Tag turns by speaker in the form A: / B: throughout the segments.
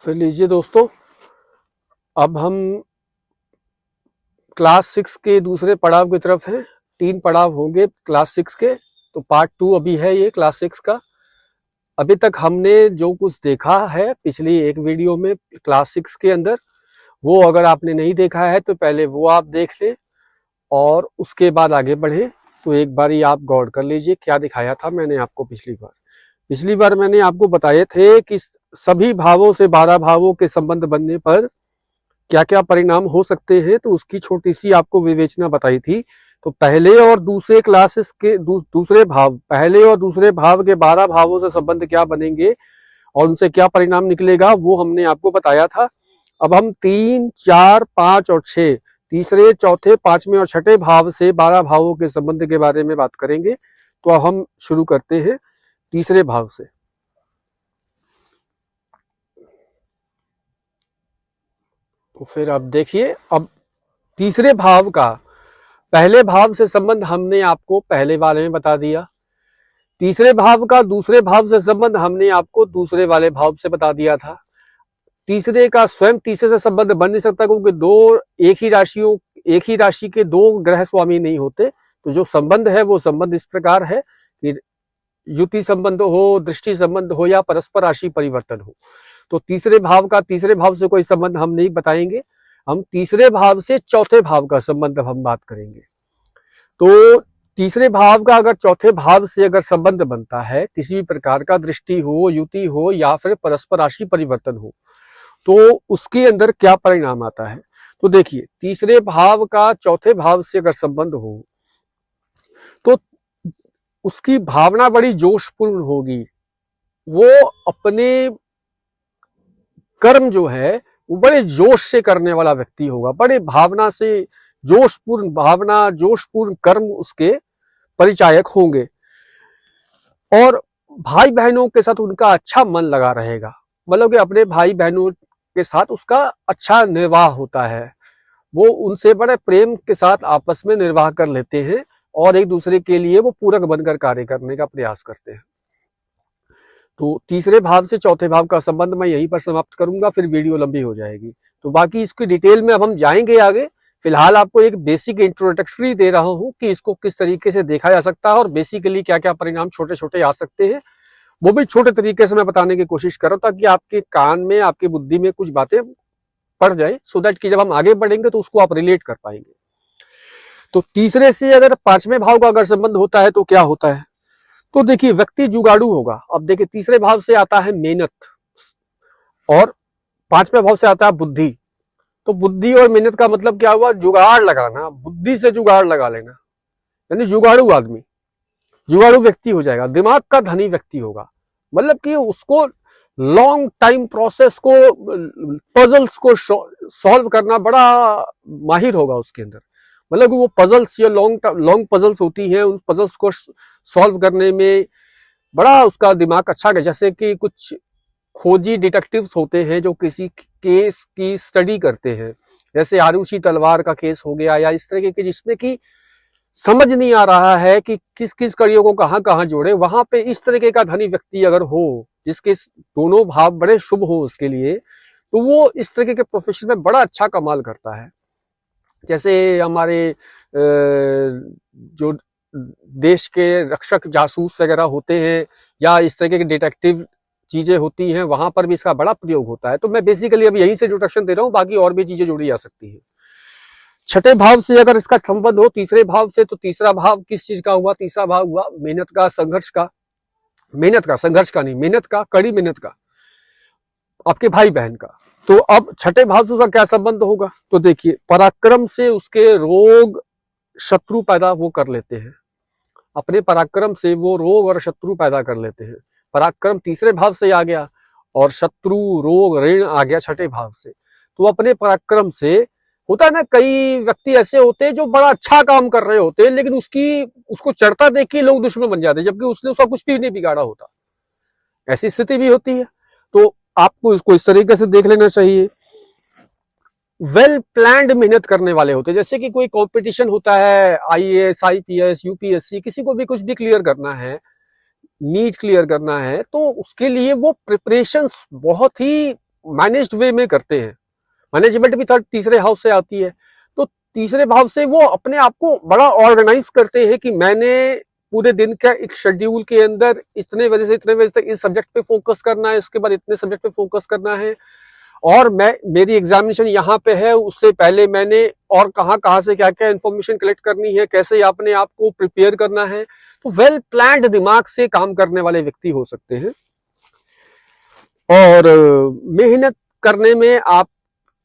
A: फिर लीजिए दोस्तों, अब हम क्लास 6 के दूसरे पड़ाव की तरफ हैं। 3 पड़ाव होंगे क्लास 6 के, तो पार्ट 2 अभी है ये क्लास 6 का। अभी तक हमने जो कुछ देखा है पिछली एक वीडियो में क्लास 6 के अंदर, वो अगर आपने नहीं देखा है तो पहले वो आप देख लें और उसके बाद आगे बढ़े। तो एक बार ही आप गौर कर लीजिए क्या दिखाया था मैंने आपको पिछली बार मैंने आपको बताए थे कि सभी भावों से 12 भावों के संबंध बनने पर क्या क्या परिणाम हो सकते हैं, तो उसकी छोटी सी आपको विवेचना बताई थी। तो पहले और दूसरे क्लासेस के दूसरे भाव, पहले और दूसरे भाव के 12 भावों से संबंध क्या बनेंगे और उनसे क्या परिणाम निकलेगा वो हमने आपको बताया था। अब हम 3, 4, 5 और 6, तीसरे, चौथे, पांचवें और छठे भाव से 12 भावों के संबंध के बारे में बात करेंगे। तो अब हम शुरू करते हैं तीसरे भाव से। तो फिर अब देखिए, अब तीसरे भाव का पहले भाव से संबंध हमने आपको पहले वाले में बता दिया। तीसरे भाव का दूसरे भाव से संबंध हमने आपको दूसरे वाले भाव से बता दिया था। तीसरे का स्वयं तीसरे से संबंध बन नहीं सकता, क्योंकि एक ही राशि के दो ग्रह स्वामी नहीं होते। तो जो संबंध है वो संबंध इस प्रकार है कि युति संबंध हो, दृष्टि संबंध हो या परस्पर राशि परिवर्तन हो। तो तीसरे भाव का तीसरे भाव से कोई संबंध हम नहीं बताएंगे। हम तीसरे भाव से चौथे भाव का संबंध हम बात करेंगे। तो तीसरे भाव का अगर चौथे भाव से अगर संबंध बनता है, किसी भी प्रकार का दृष्टि हो, युति हो या फिर परस्पर राशि परिवर्तन हो, तो उसके अंदर क्या परिणाम आता है। तो देखिए, तीसरे भाव का चौथे भाव से अगर संबंध हो तो उसकी भावना बड़ी जोशपूर्ण होगी। वो अपने कर्म जो है वो बड़े जोश से करने वाला व्यक्ति होगा, बड़े भावना से जोशपूर्ण कर्म उसके परिचायक होंगे। और भाई बहनों के साथ उनका अच्छा मन लगा रहेगा, मतलब कि अपने भाई बहनों के साथ उसका अच्छा निर्वाह होता है। वो उनसे बड़े प्रेम के साथ आपस में निर्वाह कर लेते हैं और एक दूसरे के लिए वो पूरक बनकर कार्य करने का प्रयास करते हैं। तो तीसरे भाव से चौथे भाव का संबंध मैं यहीं पर समाप्त करूंगा, फिर वीडियो लंबी हो जाएगी। तो बाकी इसकी डिटेल में अब हम जाएंगे आगे। फिलहाल आपको एक बेसिक इंट्रोडक्टरी दे रहा हूं कि इसको किस तरीके से देखा जा सकता है और बेसिकली क्या क्या परिणाम छोटे छोटे आ सकते हैं, वो भी छोटे तरीके से मैं बताने की कोशिश कर रहा हूं, ताकि आपके कान में, आपकी बुद्धि में कुछ बातें पड़ जाए, सो दैट कि जब हम आगे बढ़ेंगे तो उसको आप रिलेट कर पाएंगे। तो तीसरे से अगर पांचवें भाव का अगर संबंध होता है तो क्या होता है। तो देखिए, व्यक्ति जुगाड़ू होगा। अब देखिए, तीसरे भाव से आता है मेहनत और पांचवें भाव से आता है बुद्धि। तो बुद्धि और मेहनत का मतलब क्या हुआ, जुगाड़ लगाना, बुद्धि से जुगाड़ लगा लेना, यानी जुगाड़ू आदमी, जुगाड़ू व्यक्ति हो जाएगा, दिमाग का धनी व्यक्ति होगा। मतलब कि उसको लॉन्ग टाइम प्रोसेस को, पजल्स को सॉल्व करना बड़ा माहिर होगा उसके अंदर। मतलब कि वो पजल्स, ये लॉन्ग पजल्स होती हैं, उन पजल्स को सॉल्व करने में बड़ा उसका दिमाग अच्छा है। जैसे कि कुछ खोजी डिटेक्टिव्स होते हैं जो किसी केस की स्टडी करते हैं, जैसे आरुषि तलवार का केस हो गया या इस तरह के, जिसमें कि समझ नहीं आ रहा है कि किस किस कड़ियों को कहां कहां जोड़े। वहां पे इस तरीके का धनी व्यक्ति अगर हो, जिसके दोनों भाव बड़े शुभ हो उसके लिए, तो वो इस तरीके के प्रोफेशन में बड़ा अच्छा कमाल करता है। जैसे हमारे जो देश के रक्षक जासूस वगैरह होते हैं या इस तरह के डिटेक्टिव चीजें होती हैं, वहां पर भी इसका बड़ा प्रयोग होता है। तो मैं बेसिकली अभी यहीं से इंट्रोडक्शन दे रहा हूं, बाकी और भी चीजें जोड़ी जा सकती है। छठे भाव से अगर इसका संबंध हो तीसरे भाव से, तो तीसरा भाव किस चीज का हुआ, तीसरा भाव हुआ मेहनत का, संघर्ष का, संघर्ष का नहीं, मेहनत का, कड़ी मेहनत का, आपके भाई बहन का। तो अब छठे भाव से उसका क्या संबंध होगा, तो देखिए, पराक्रम से उसके रोग शत्रु पैदा वो कर लेते हैं, अपने पराक्रम से वो रोग और शत्रु पैदा कर लेते हैं। पराक्रम तीसरे भाव से आ गया और शत्रु, रोग, ऋण आ गया छठे भाव से। तो अपने पराक्रम से होता है ना, कई व्यक्ति ऐसे होते हैं जो बड़ा अच्छा काम कर रहे होते हैं, लेकिन उसको चढ़ता देख के लोग दुश्मन बन जाते हैं, जबकि उसने उसका कुछ भी नहीं बिगाड़ा होता। ऐसी स्थिति भी होती है। तो आपको इसको इस तरीके से देख लेना चाहिए। वेल प्लान्ड मेहनत करने वाले होते हैं, जैसे कि कोई कंपटीशन होता है, आईएएस, आईपीएस, यूपीएससी, किसी को भी कुछ भी क्लियर करना है, नीट क्लियर करना है, तो उसके लिए वो प्रिपरेशंस बहुत ही मैनेज्ड वे में करते हैं। मैनेजमेंट भी तीसरे हाउस से आती है, तो तीसरे भाव से वो अपने आप को बड़ा ऑर्गेनाइज करते हैं कि मैंने पूरे दिन का एक शेड्यूल के अंदर इतने बजे से इतने बजे तक इस सब्जेक्ट पे फोकस करना है, उसके बाद इतने सब्जेक्ट पे फोकस करना है, और मेरी एग्जामिनेशन यहाँ पे है, उससे पहले मैंने और कहाँ से क्या क्या इन्फॉर्मेशन कलेक्ट करनी है, कैसे अपने आप को प्रिपेयर करना है। तो वेल प्लान्ड दिमाग से काम करने वाले व्यक्ति हो सकते हैं। और मेहनत करने में आप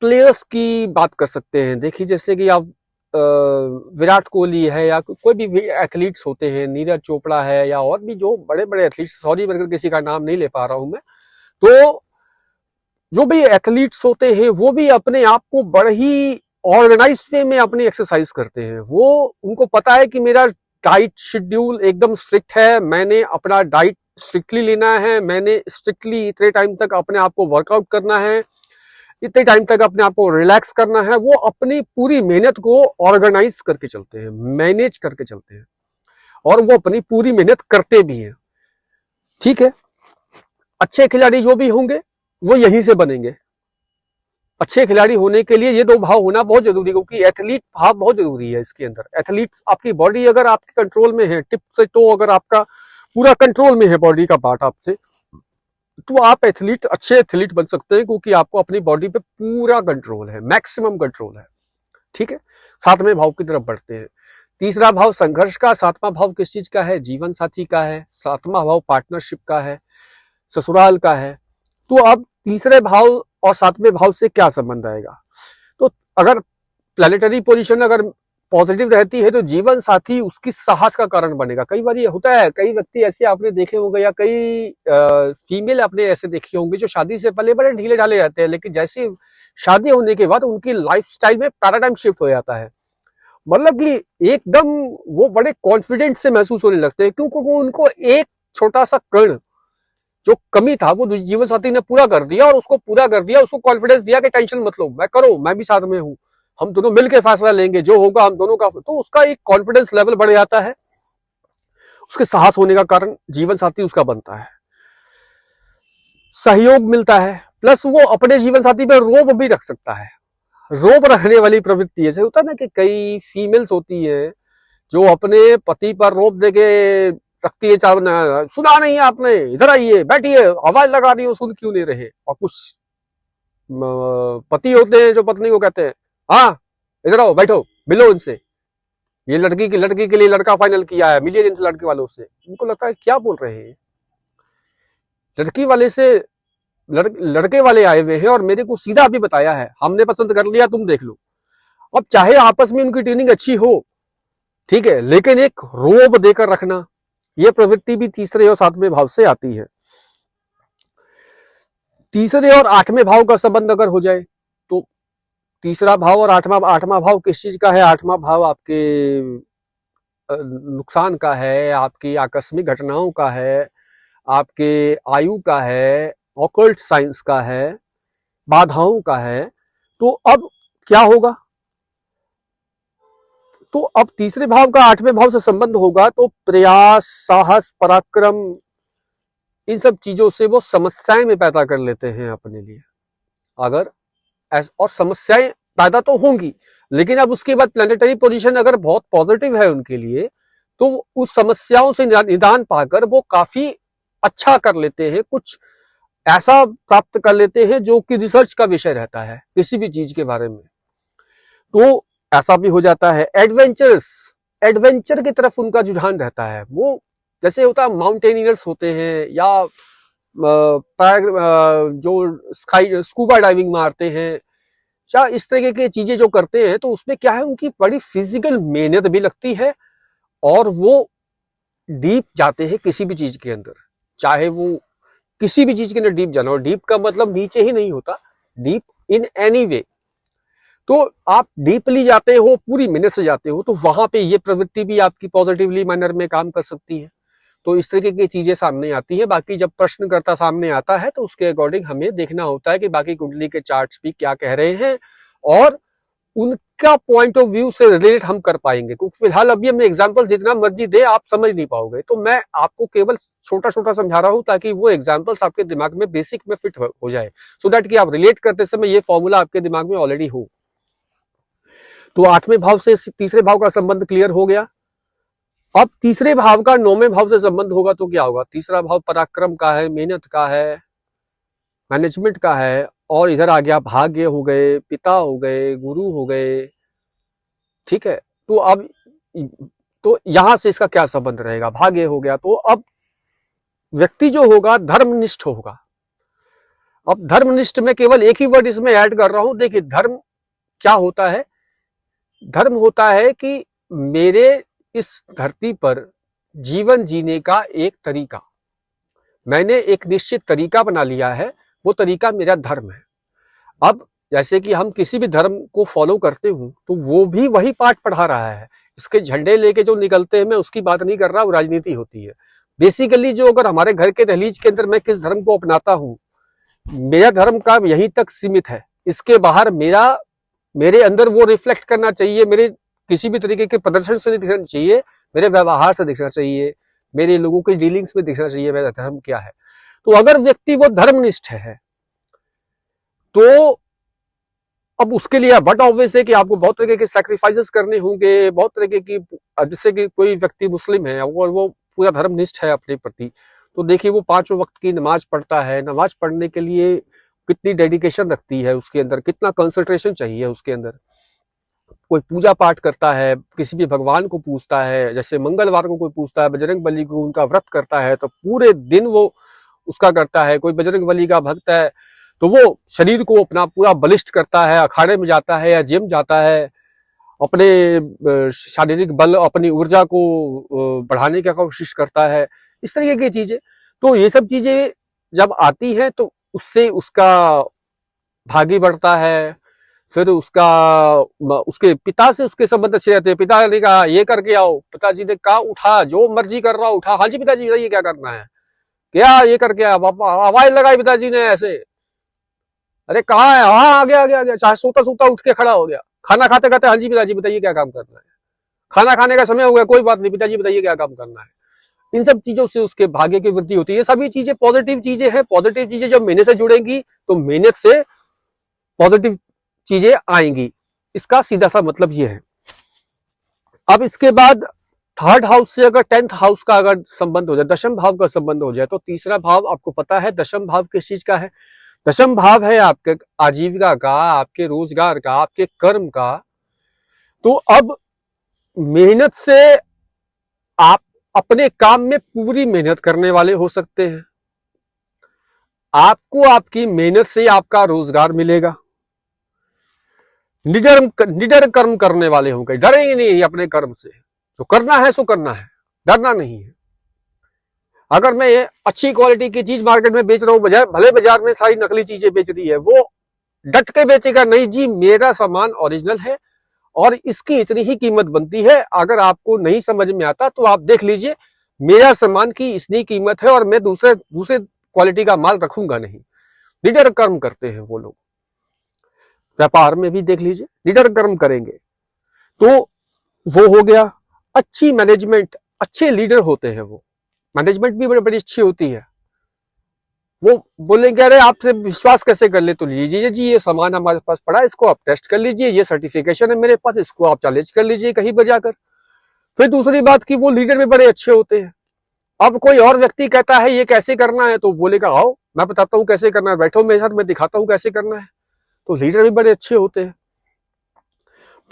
A: प्लेयर्स की बात कर सकते हैं। देखिए जैसे कि आप विराट कोहली है या कोई भी एथलीट्स होते हैं, नीरज चोपड़ा है या और भी जो बड़े बड़े एथलीट्स, सॉरी अगर किसी का नाम नहीं ले पा रहा हूं मैं, तो जो भी एथलीट्स होते हैं वो भी अपने आप को बड़े ही ऑर्गेनाइज वे में अपनी एक्सरसाइज करते हैं। वो उनको पता है कि मेरा डाइट शेड्यूल एकदम स्ट्रिक्ट है, मैंने अपना डाइट स्ट्रिक्टली लेना है, मैंने स्ट्रिक्टली इतने टाइम तक अपने आप को वर्कआउट करना है, इतने टाइम तक अपने आप को रिलैक्स करना है। वो अपनी पूरी मेहनत को ऑर्गेनाइज करके चलते हैं, मैनेज करके चलते हैं, और वो अपनी पूरी मेहनत करते भी हैं। ठीक है, अच्छे खिलाड़ी जो भी होंगे वो यहीं से बनेंगे। अच्छे खिलाड़ी होने के लिए ये दो भाव होना बहुत जरूरी है, क्योंकि एथलीट भाव बहुत जरूरी है इसके अंदर। एथलीट, आपकी बॉडी अगर आपके कंट्रोल में है, टिप से टो अगर आपका पूरा कंट्रोल में है बॉडी का पार्ट आपसे, तो आप एथलीट, अच्छे एथलीट बन सकते हैं, क्योंकि आपको अपनी बॉडी पे पूरा कंट्रोल है, मैक्सिमम कंट्रोल है। ठीक है, सातवें भाव की तरफ बढ़ते हैं। तीसरा भाव संघर्ष का, सातवां भाव किस चीज का है? जीवन साथी का है। सातवां भाव पार्टनरशिप का है, ससुराल का है। तो अब तीसरे भाव और सातवें भाव से क्या संबंध आएगा? तो अगर प्लैनेटरी पोजीशन अगर पॉजिटिव रहती है तो जीवन साथी उसकी साहस का कारण बनेगा। कई बार ये होता है, कई व्यक्ति ऐसे आपने देखे होंगे या कई फीमेल आपने ऐसे देखे होंगे जो शादी से पहले बड़े ढीले ढाले रहते हैं, लेकिन जैसे शादी होने के बाद उनकी लाइफस्टाइल में पैराडाइम शिफ्ट हो जाता है। मतलब कि एकदम वो बड़े कॉन्फिडेंट से महसूस होने लगते हैं, क्योंकि वो उनको एक छोटा सा कण जो कमी था वो जीवन साथी ने पूरा कर दिया, और उसको पूरा कर दिया, उसको कॉन्फिडेंस दिया कि टेंशन मत लो, मैं करो, मैं भी साथ में हूं, हम दोनों मिलकर फैसला लेंगे, जो होगा हम दोनों का। तो उसका एक कॉन्फिडेंस लेवल बढ़ जाता है, उसके साहस होने का कारण जीवन साथी उसका बनता है, सहयोग मिलता है, प्लस वो अपने जीवन साथी पे रोब भी रख सकता है। रोब रखने वाली प्रवृत्ति ऐसे होता है ना कि कई फीमेल्स होती है जो अपने पति पर रोब देके रखती है, सुना नहीं है आपने, इधर आइए, बैठिए, आवाज लगा रही हो, सुन क्यों नहीं रहे। और कुछ पति होते हैं जो पत्नी को कहते हैं, हाँ इधर आओ, बैठो, मिलो इनसे, ये लड़की के लिए लड़का फाइनल किया है, मिलिए इनसे लड़के वालों से। उनको लगता है क्या बोल रहे हैं, लड़की वाले से लड़के वाले आए हुए हैं और मेरे को सीधा अभी बताया है, हमने पसंद कर लिया, तुम देख लो। अब चाहे आपस में उनकी ट्यूनिंग अच्छी हो, ठीक है, लेकिन एक रोब देकर रखना, यह प्रवृत्ति भी तीसरे और सातवें भाव से आती है। तीसरे और आठवें भाव का संबंध अगर हो जाए तो तीसरा भाव और आठवां भाव किस चीज का है? आठवां भाव आपके नुकसान का है, आपकी आकस्मिक घटनाओं का है, आपके आयु का है, ऑकल्ट साइंस का है, बाधाओं का है। तो अब क्या होगा? तो अब तीसरे भाव का आठवें भाव से संबंध होगा तो प्रयास, साहस, पराक्रम, इन सब चीजों से वो समस्याएं में पैदा कर लेते हैं अपने लिए। अगर और समस्याएं पैदा तो होंगी, लेकिन अब उसके बाद प्लैनेटरी पोजीशन अगर बहुत पॉजिटिव है उनके लिए, तो उस समस्याओं से निदान पाकर वो काफी अच्छा कर लेते हैं, कुछ ऐसा प्राप्त कर लेते हैं जो कि रिसर्च का विषय रहता है किसी भी चीज के बारे में। तो ऐसा भी हो जाता है। एडवेंचर की तरफ उनका रुझान रहता है। वो जैसे होता है माउंटेनियर्स होते हैं या जो स्कूबा डाइविंग मारते हैं या इस तरह की चीजें जो करते हैं, तो उसमें क्या है, उनकी बड़ी फिजिकल मेहनत भी लगती है और वो डीप जाते हैं किसी भी चीज के अंदर, चाहे वो किसी भी चीज के अंदर डीप जाना हो। डीप का मतलब नीचे ही नहीं होता, डीप इन एनी वे। तो आप डीपली जाते हो, पूरी मेहनत से जाते हो, तो वहां पे ये प्रवृत्ति भी आपकी पॉजिटिवली मैनर में काम कर सकती है। तो इस तरीके की चीजें सामने आती है। बाकी जब प्रश्नकर्ता सामने आता है तो उसके अकॉर्डिंग हमें देखना होता है कि बाकी कुंडली के चार्ट्स भी क्या कह रहे हैं और उनका पॉइंट ऑफ व्यू से रिलेट हम कर पाएंगे, क्योंकि फिलहाल अभी हम एग्जांपल जितना मर्जी दे आप समझ नहीं पाओगे, तो मैं आपको केवल छोटा छोटा समझा रहा हूं ताकि वो एग्जांपल्स आपके दिमाग में बेसिक में फिट हो जाए, सो दैट कि आप रिलेट करते समय ये फॉर्मूला आपके दिमाग में ऑलरेडी हो। तो 8वें भाव से तीसरे भाव का संबंध क्लियर हो गया। अब तीसरे भाव का 9वें भाव से संबंध होगा तो क्या होगा? तीसरा भाव पराक्रम का है, मेहनत का है, मैनेजमेंट का है, और इधर आ गया भाग्य हो गए, पिता हो गए, गुरु हो गए। ठीक है, तो अब तो यहां से इसका क्या संबंध रहेगा? भाग्य हो गया, तो अब व्यक्ति जो होगा धर्मनिष्ठ होगा। अब धर्मनिष्ठ में केवल एक ही वर्ड इसमें ऐड कर रहा हूं। देखिए धर्म क्या होता है? धर्म होता है कि मेरे इस धरती पर जीवन जीने का एक तरीका, मैंने एक निश्चित तरीका बना लिया है, वो तरीका मेरा धर्म है। अब जैसे कि हम किसी भी धर्म को फॉलो करते हूं तो वो भी वही पाठ पढ़ा रहा है। इसके झंडे लेके जो निकलते हैं, मैं उसकी बात नहीं कर रहा, वो राजनीति होती है। बेसिकली जो अगर हमारे घर के दहलीज के अंदर मैं किस धर्म को अपनाता हूं, मेरा धर्म का यहीं तक सीमित है। इसके बाहर मेरे अंदर वो रिफ्लेक्ट करना चाहिए, मेरे किसी भी तरीके के प्रदर्शन से नहीं दिखना चाहिए, मेरे व्यवहार से दिखना चाहिए, मेरे लोगों की डीलिंग्स में दिखना चाहिए मेरा धर्म क्या है। तो अगर व्यक्ति वो धर्मनिष्ठ है तो अब उसके लिए बट ऑब्वियस है कि आपको बहुत तरीके के सैक्रिफाइसेस करने होंगे, बहुत तरीके की, जैसे कि कोई व्यक्ति मुस्लिम है और वो पूरा धर्मनिष्ठ है अपने प्रति, तो देखिए वो 5 वक्त की नमाज पढ़ता है। नमाज पढ़ने के लिए कितनी डेडिकेशन रखती है, उसके अंदर कितना कंसंट्रेशन चाहिए उसके अंदर। कोई पूजा पाठ करता है, किसी भी भगवान को पूजता है, जैसे मंगलवार को कोई पूजता है, बजरंग बली को उनका व्रत करता है तो पूरे दिन वो उसका करता है। कोई बजरंग बली का भक्त है तो वो शरीर को अपना पूरा बलिष्ठ करता है, अखाड़े में जाता है या जिम जाता है, अपने शारीरिक बल, अपनी ऊर्जा को बढ़ाने की कोशिश करता है, इस तरीके की चीजें। तो ये सब चीजें जब आती हैं तो उससे उसका भागी बढ़ता है। फिर उसके पिता से उसके संबंध अच्छे रहते हैं। पिता ने कहा ये करके आओ, पिताजी ने कहा उठा, जो मर्जी कर रहा उठा, हाँ जी पिताजी बताइए क्या करना है, क्या ये करके आ, आवाज लगाई पिताजी ने ऐसे, अरे कहाँ है, हाँ आ गया आ गया आ गया, चाहे सोता सोता उठ के खड़ा हो गया। खाना खाते खाते हाँ जी पिताजी बताइए क्या काम करना है, खाना खाने का समय हो गया, कोई बात नहीं पिताजी बताइए क्या काम करना है। इन सब चीजों से उसके भाग्य की वृद्धि होती है। ये सभी चीजें पॉजिटिव चीजें हैं। पॉजिटिव चीजें जब मेहनत से जुड़ेंगी तो मेहनत से पॉजिटिव चीजें आएंगी, इसका सीधा सा मतलब ये है। अब इसके बाद 3rd हाउस से अगर 10th हाउस का अगर संबंध हो जाए, दशम भाव का संबंध हो जाए, तो तीसरा भाव आपको पता है दशम भाव किस चीज का है? दशम भाव है आपके आजीविका का, आपके रोजगार का, आपके कर्म का। तो अब मेहनत से आप अपने काम में पूरी मेहनत करने वाले हो सकते हैं। आपको आपकी मेहनत से आपका रोजगार मिलेगा। निडर कर्म करने वाले होंगे, डरेंगे नहीं अपने कर्म से। जो करना है सो करना है, डरना नहीं है। अगर मैं ये अच्छी क्वालिटी की चीज मार्केट में बेच रहा हूं, भले बाजार में सारी नकली चीजें बेच रही है, वो डट के बेचेगा, नहीं जी मेरा सामान ओरिजिनल है और इसकी इतनी ही कीमत बनती है। अगर आपको नहीं समझ में आता तो आप देख लीजिए, मेरा सामान की इतनी कीमत है और मैं दूसरे क्वालिटी का माल रखूंगा नहीं। निडर कर्म करते हैं वो लोग। व्यापार में भी देख लीजिए, निडर कर्म करेंगे। तो वो हो गया। अच्छी मैनेजमेंट, अच्छे लीडर होते हैं वो, मैनेजमेंट भी बड़ी अच्छी होती है। वो बोलेंगे अरे आपसे विश्वास कैसे कर ले, तो लीजिए जी ये सामान हमारे पास पड़ा है, इसको आप टेस्ट कर लीजिए, ये सर्टिफिकेशन है मेरे पास, इसको आप चैलेंज कर लीजिए कहीं बजाकर। फिर दूसरी बात की वो लीडर भी बड़े अच्छे होते हैं। अब कोई और व्यक्ति कहता है ये कैसे करना है, तो बोलेगा आओ मैं बताता हूँ कैसे करना है, बैठो मेरे साथ मैं दिखाता हूँ कैसे करना है। तो लीडर भी बड़े अच्छे होते हैं।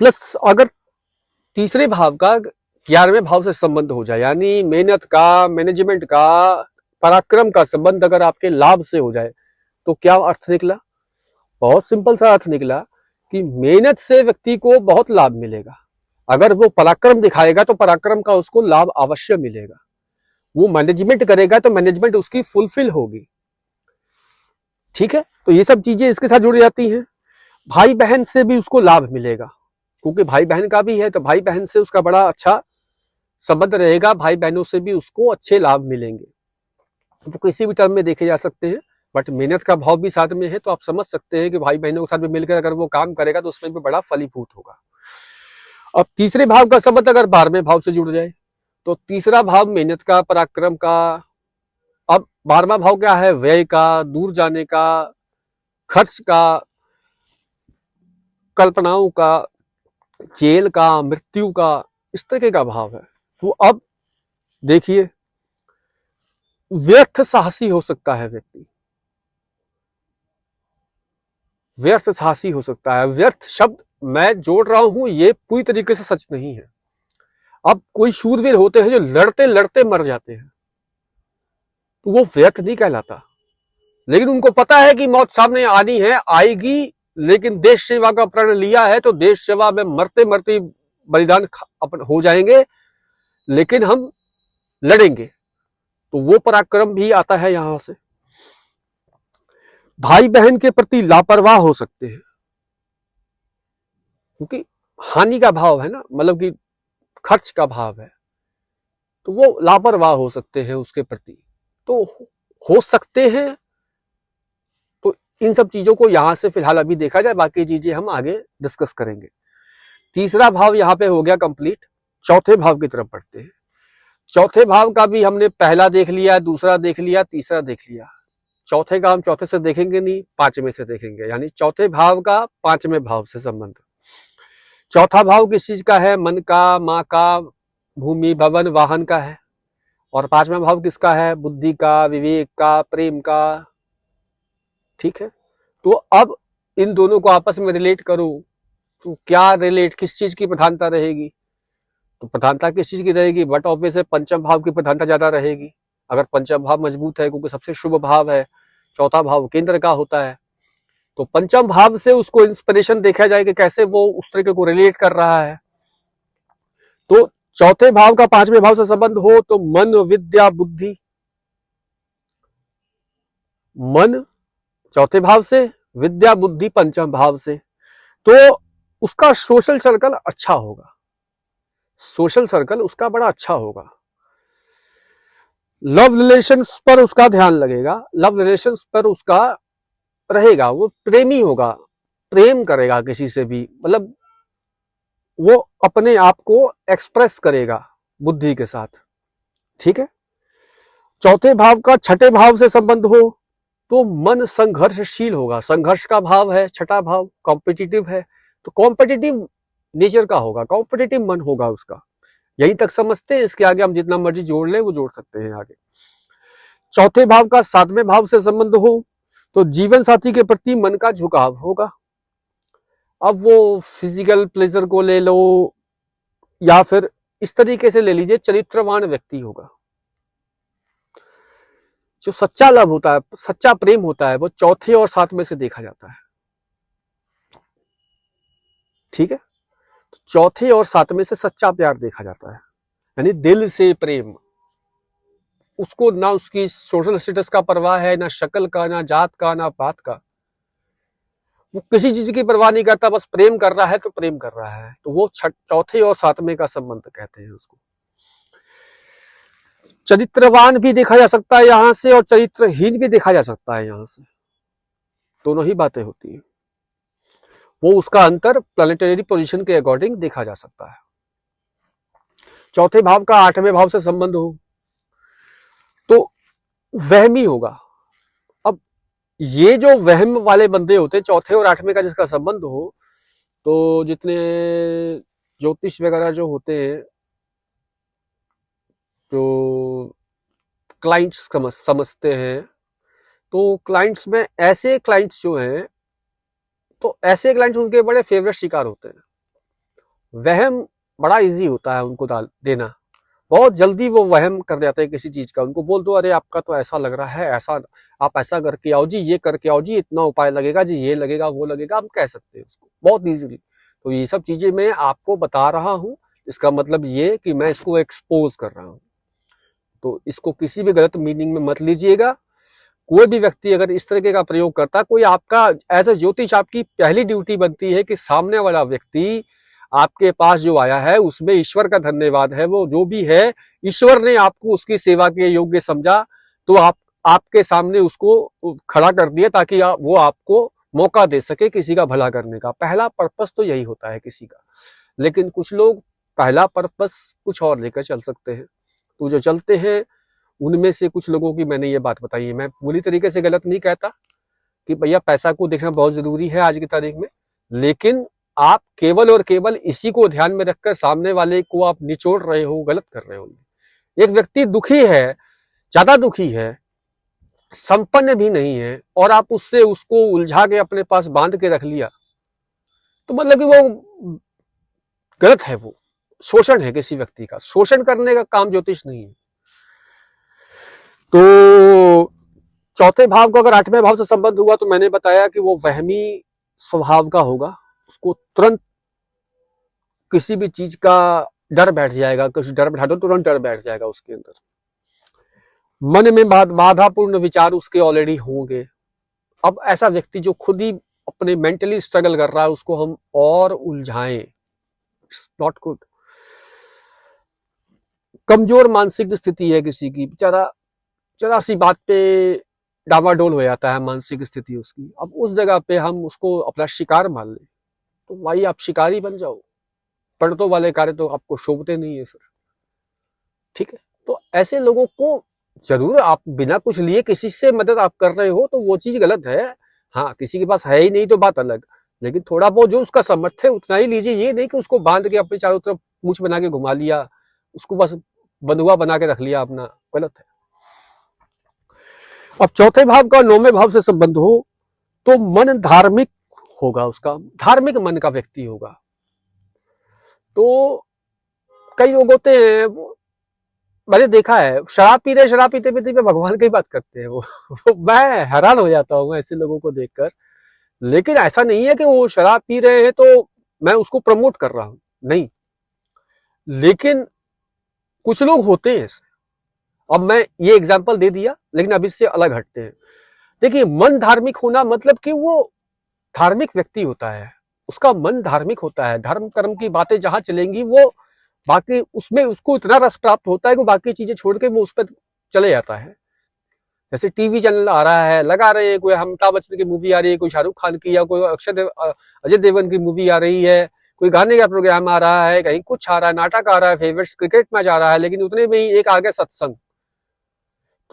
A: प्लस अगर तीसरे भाव का 11वें भाव से संबंध हो जाए, यानी मेहनत का, मैनेजमेंट का, पराक्रम का संबंध अगर आपके लाभ से हो जाए, तो क्या अर्थ निकला? बहुत सिंपल सा अर्थ निकला कि मेहनत से व्यक्ति को बहुत लाभ मिलेगा। अगर वो पराक्रम दिखाएगा तो पराक्रम का उसको लाभ अवश्य मिलेगा। वो मैनेजमेंट करेगा तो मैनेजमेंट उसकी फुलफिल होगी। ठीक है, तो ये सब चीजें इसके साथ जुड़ जाती हैं। भाई बहन से भी उसको लाभ मिलेगा, क्योंकि भाई बहन का भी है, तो भाई बहन से उसका बड़ा अच्छा संबंध रहेगा। भाई बहनों से भी उसको अच्छे लाभ मिलेंगे। तो किसी भी टर्म में देखे जा सकते हैं, बट मेहनत का भाव भी साथ में है, तो आप समझ सकते हैं कि भाई बहनों के साथ में मिलकर अगर वो काम करेगा तो उसमें भी बड़ा फलीभूत होगा। अब तीसरे भाव का संबंध अगर 12वें भाव से जुड़ जाए तो तीसरा भाव मेहनत का, पराक्रम का। अब 12वां भाव क्या है? व्यय का, दूर जाने का, खर्च का, कल्पनाओं का, जेल का, मृत्यु का, इस तरह का भाव है। तो अब देखिए, व्यर्थ साहसी हो सकता है व्यक्ति, व्यर्थ साहसी हो सकता है। व्यर्थ शब्द मैं जोड़ रहा हूं, ये पूरी तरीके से सच नहीं है। अब कोई शूरवीर होते हैं जो लड़ते लड़ते मर जाते हैं, तो वो व्यर्थ नहीं कहलाता, लेकिन उनको पता है कि मौत सामने आनी है, आएगी, लेकिन देश सेवा का प्रण लिया है तो देश सेवा में मरते मरते बलिदान हो जाएंगे, लेकिन हम लड़ेंगे। तो वो पराक्रम भी आता है यहां से। भाई बहन के प्रति लापरवाह हो सकते हैं, क्योंकि हानि का भाव है ना, मतलब कि खर्च का भाव है, तो वो लापरवाह हो सकते हैं उसके प्रति, तो हो सकते हैं। तो इन सब चीजों को यहां से फिलहाल अभी देखा जाए, बाकी चीजें हम आगे डिस्कस करेंगे। तीसरा भाव यहां पे हो गया कंप्लीट। चौथे भाव की तरफ बढ़ते हैं। चौथे भाव का भी हमने पहला देख लिया, दूसरा देख लिया, तीसरा देख लिया। चौथे का हम चौथे से देखेंगे नहीं, 5वें से देखेंगे, यानी चौथे भाव का 5वें भाव से संबंध। चौथा भाव किस चीज का है? मन का, माँ का, भूमि, भवन, वाहन का है। और 5वां भाव किसका है? बुद्धि का, विवेक का, प्रेम का। ठीक है, तो अब इन दोनों को आपस में रिलेट करो तो क्या रिलेट, किस चीज की प्रधानता रहेगी? तो प्रधानता किस चीज की रहेगी? बट ऑब्वियस है, पंचम भाव की प्रधानता ज्यादा रहेगी। अगर पंचम भाव मजबूत है, क्योंकि सबसे शुभ भाव है, चौथा भाव केंद्र का होता है, तो पंचम भाव से उसको इंस्पिरेशन देखा जाए कि कैसे वो उस तरीके को रिलेट कर रहा है। तो चौथे भाव का 5वें भाव से संबंध हो तो मन, विद्या, बुद्धि। मन चौथे भाव से, विद्या, बुद्धि पंचम भाव से, तो उसका सोशल सर्कल अच्छा होगा, सोशल सर्कल उसका बड़ा अच्छा होगा। लव रिलेशंस पर उसका ध्यान लगेगा, लव रिलेशंस पर उसका रहेगा, वो प्रेमी होगा, प्रेम करेगा किसी से भी, मतलब वो अपने आप को एक्सप्रेस करेगा बुद्धि के साथ। ठीक है, चौथे भाव का छठे भाव से संबंध हो तो मन संघर्षशील होगा। संघर्ष का भाव है छठा भाव, कॉम्पिटिटिव है, तो कॉम्पिटिटिव नेचर का होगा, कॉम्पिटिटिव मन होगा उसका। यहीं तक समझते हैं, इसके आगे हम जितना मर्जी जोड़ ले वो जोड़ सकते हैं आगे। चौथे भाव का 7वें भाव से संबंध हो तो जीवन साथी के प्रति मन का झुकाव होगा। अब वो फिजिकल प्लेजर को ले लो या फिर इस तरीके से ले लीजिए, चरित्रवान व्यक्ति होगा। जो सच्चा लव होता है, सच्चा प्रेम होता है, वो चौथे और 7वें से देखा जाता है। ठीक है, चौथे और 7वें से सच्चा प्यार देखा जाता है, यानी दिल से प्रेम। उसको ना उसकी सोशल स्टेटस का परवाह है, ना शक्ल का, ना जात का, ना बात का, वो किसी चीज की परवाह नहीं करता, बस प्रेम कर रहा है तो प्रेम कर रहा है। तो वो चौथे और 7वें का संबंध कहते हैं उसको। चरित्रवान भी देखा जा सकता है यहां से, और चरित्रहीन भी देखा जा सकता है यहां से, दोनों ही बातें होती है। वो उसका अंतर प्लैनेटरी पोजीशन के अकॉर्डिंग देखा जा सकता है। चौथे भाव का 8वें भाव से संबंध हो तो वहमी होगा। अब ये जो वहम वाले बंदे होते हैं, चौथे और 8वें का जिसका संबंध हो, तो जितने ज्योतिष वगैरह जो होते हैं, जो क्लाइंट्स समझते हैं, तो क्लाइंट्स में ऐसे क्लाइंट्स जो हैं, तो ऐसे क्लाइंट्स उनके बड़े फेवरेट शिकार होते हैं। वहम बड़ा इजी होता है उनको देना, बहुत जल्दी वो वहम कर जाते हैं किसी चीज का। उनको बोल दो, अरे आपका तो ऐसा लग रहा है, ऐसा आप ऐसा करके आओ जी, ये करके आओ जी, इतना उपाय लगेगा जी, ये लगेगा वो लगेगा, हम कह सकते हैं उसको बहुत इजीली। तो ये सब चीजें मैं आपको बता रहा हूं, इसका मतलब ये कि मैं इसको एक्सपोज कर रहा हूं, तो इसको किसी भी गलत मीनिंग में मत लीजिएगा। कोई भी व्यक्ति अगर इस तरीके का प्रयोग करता, कोई आपका एज ए ज्योतिष, आपकी पहली ड्यूटी बनती है कि सामने वाला व्यक्ति आपके पास जो आया है उसमें ईश्वर का धन्यवाद है, वो जो भी है ईश्वर ने आपको उसकी सेवा के योग्य समझा, तो आप आपके सामने उसको खड़ा कर दिया ताकि वो आपको मौका दे सके किसी का भला करने का। पहला पर्पस तो यही होता है किसी का। लेकिन कुछ लोग पहला पर्पस कुछ और लेकर चल सकते हैं। तो जो चलते हैं उनमें से कुछ लोगों की मैंने ये बात बताई है। मैं पूरी तरीके से गलत नहीं कहता कि भैया पैसा को देखना बहुत जरूरी है आज की तारीख में, लेकिन आप केवल और केवल इसी को ध्यान में रखकर सामने वाले को आप निचोड़ रहे हो, गलत कर रहे हो। एक व्यक्ति दुखी है, ज्यादा दुखी है, संपन्न भी नहीं है, और आप उससे उसको उलझा के अपने पास बांध के रख लिया, तो मतलब कि वो गलत है। वो शोषण है किसी व्यक्ति का। शोषण करने का काम ज्योतिष नहीं है। तो चौथे भाव का अगर आठवें भाव से संबंध हुआ तो मैंने बताया कि वो वहमी स्वभाव का होगा। उसको तुरंत किसी भी चीज का डर बैठ जाएगा, कुछ डर बैठा दो तुरंत डर बैठ जाएगा उसके अंदर। मन में बाधापूर्ण विचार उसके ऑलरेडी होंगे। अब ऐसा व्यक्ति जो खुद ही अपने मेंटली स्ट्रगल कर रहा है उसको हम और उलझाएं, इट्स नॉट गुड। कमजोर मानसिक स्थिति है किसी की, बेचारा जरा सी बात पे डावाडोल हो जाता है मानसिक स्थिति उसकी। अब उस जगह पे हम उसको अपना शिकार मान लें तो भाई आप शिकारी बन जाओ। पंडितों वाले कार्य तो आपको शोभते नहीं है फिर, ठीक है। तो ऐसे लोगों को जरूर, आप बिना कुछ लिए किसी से मदद आप कर रहे हो तो वो चीज गलत है। हाँ, किसी के पास है ही नहीं तो बात अलग, लेकिन थोड़ा बहुत जो उसका सामर्थ्य है उतना ही लीजिए। ये नहीं कि उसको बांध के अपने चारों तरफ मूछ बना के घुमा लिया, उसको बस बंधुआ बना के रख लिया अपना, गलत है। अब चौथे भाव का नौवें भाव से संबंध हो तो मन धार्मिक होगा, उसका धार्मिक मन का व्यक्ति होगा। तो कई लोग होते हैं, मैंने देखा है, शराब पी रहे, शराब पीते पीते पे भगवान की बात करते हैं वो मैं हैरान हो जाता हूँ ऐसे लोगों को देखकर। लेकिन ऐसा नहीं है कि वो शराब पी रहे हैं तो मैं उसको प्रमोट कर रहा हूं, नहीं। लेकिन कुछ लोग होते हैं ऐसे। अब मैं ये एग्जांपल दे दिया, लेकिन अब इससे अलग हटते हैं। देखिए, मन धार्मिक होना मतलब कि वो धार्मिक व्यक्ति होता है, उसका मन धार्मिक होता है। धर्म कर्म की बातें जहां चलेंगी वो बाकी उसमें उसको इतना रस प्राप्त होता है कि बाकी चीजें छोड़ के वो उस पर चले जाता है। जैसे टीवी चैनल आ रहा है, लगा रहे हैं, कोई अमिताभ बच्चन की मूवी आ रही है, कोई शाहरुख खान की, या कोई अजय देवगन की मूवी आ रही है, कोई गाने का प्रोग्राम आ रहा है, कहीं कुछ आ रहा है, नाटक आ रहा है, फेवरेट क्रिकेट मैच आ रहा है, लेकिन उतने में ही एक आ गया सत्संग।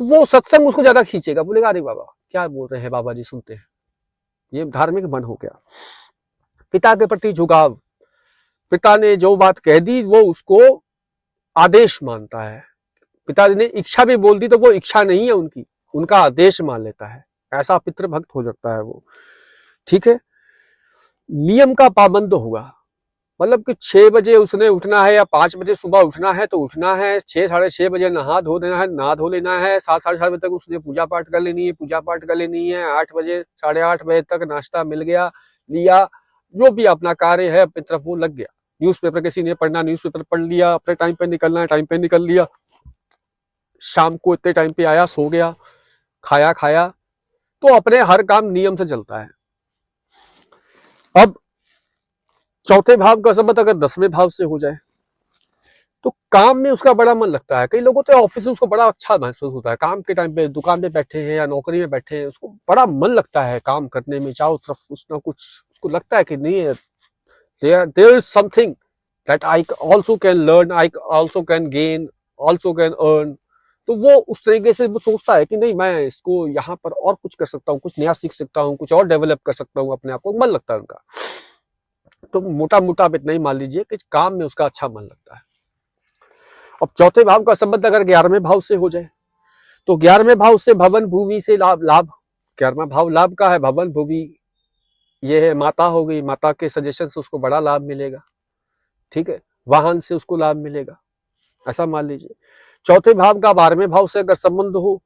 A: तो वो सत्संग उसको ज्यादा खींचेगा, बोलेगा अरे बाबा क्या बोल रहे हैं बाबा जी, सुनते हैं। ये धार्मिक मन हो गया। पिता के प्रति झुकाव, पिता ने जो बात कह दी वो उसको आदेश मानता है। पिताजी ने इच्छा भी बोल दी तो वो इच्छा नहीं है उनकी, उनका आदेश मान लेता है। ऐसा पितृभक्त हो सकता है वो, ठीक है। नियम का पाबंद होगा, मतलब कि 6 बजे उसने उठना है या 5 बजे सुबह उठना है तो उठना है, 6 साढ़े 6 बजे नहा धो देना है, नहा धो लेना है, 7 साढ़े 7 बजे तक उसने पूजा पाठ कर लेनी है, पूजा पाठ कर लेनी है, 8 बजे साढ़े 8 बजे तक नाश्ता मिल गया, लिया, जो भी अपना कार्य है अपनी तरफ वो लग गया। न्यूज़पेपर किसी ने पढ़ना, न्यूज़पेपर पढ़ लिया, अपने टाइम पे निकलना है, टाइम पे निकल लिया, शाम को इतने टाइम पे आया, सो गया, खाया खाया। तो अपने हर काम नियम से चलता है। अब चौथे भाव का संबंध अगर 10वें भाव से हो जाए तो काम में उसका बड़ा मन लगता है। कई लोगों तो ऑफिस में उसको बड़ा अच्छा महसूस होता है, काम के टाइम पे दुकान पे बैठे हैं या नौकरी में बैठे हैं, उसको बड़ा मन लगता है काम करने में, चारों तरफ कुछ ना कुछ उसको लगता है कि नहीं, there is something that I also can learn, I also can gain, also can earn. तो वो उस तरीके से वो सोचता है कि नहीं, मैं इसको यहाँ पर और कुछ कर सकता हूँ, कुछ नया सीख सकता हूँ, कुछ और डेवलप कर सकता हूँ अपने आप को, मन लगता है उनका। तो मोटा मोटा आप इतना ही मान लीजिए कि काम में उसका अच्छा मन लगता है। अब चौथे भाव का संबंध अगर 11वें भाव से हो जाए तो 11वें भाव से भवन भूमि से लाभ, 11वां भाव लाभ का है, भवन भूमि ये है, माता हो गई, माता के सजेशन से उसको बड़ा लाभ मिलेगा, ठीक है। वाहन से उसको लाभ मिलेगा, ऐसा मान लीजिए। चौथे भाव का 12वें भाव से अगर संबंध हो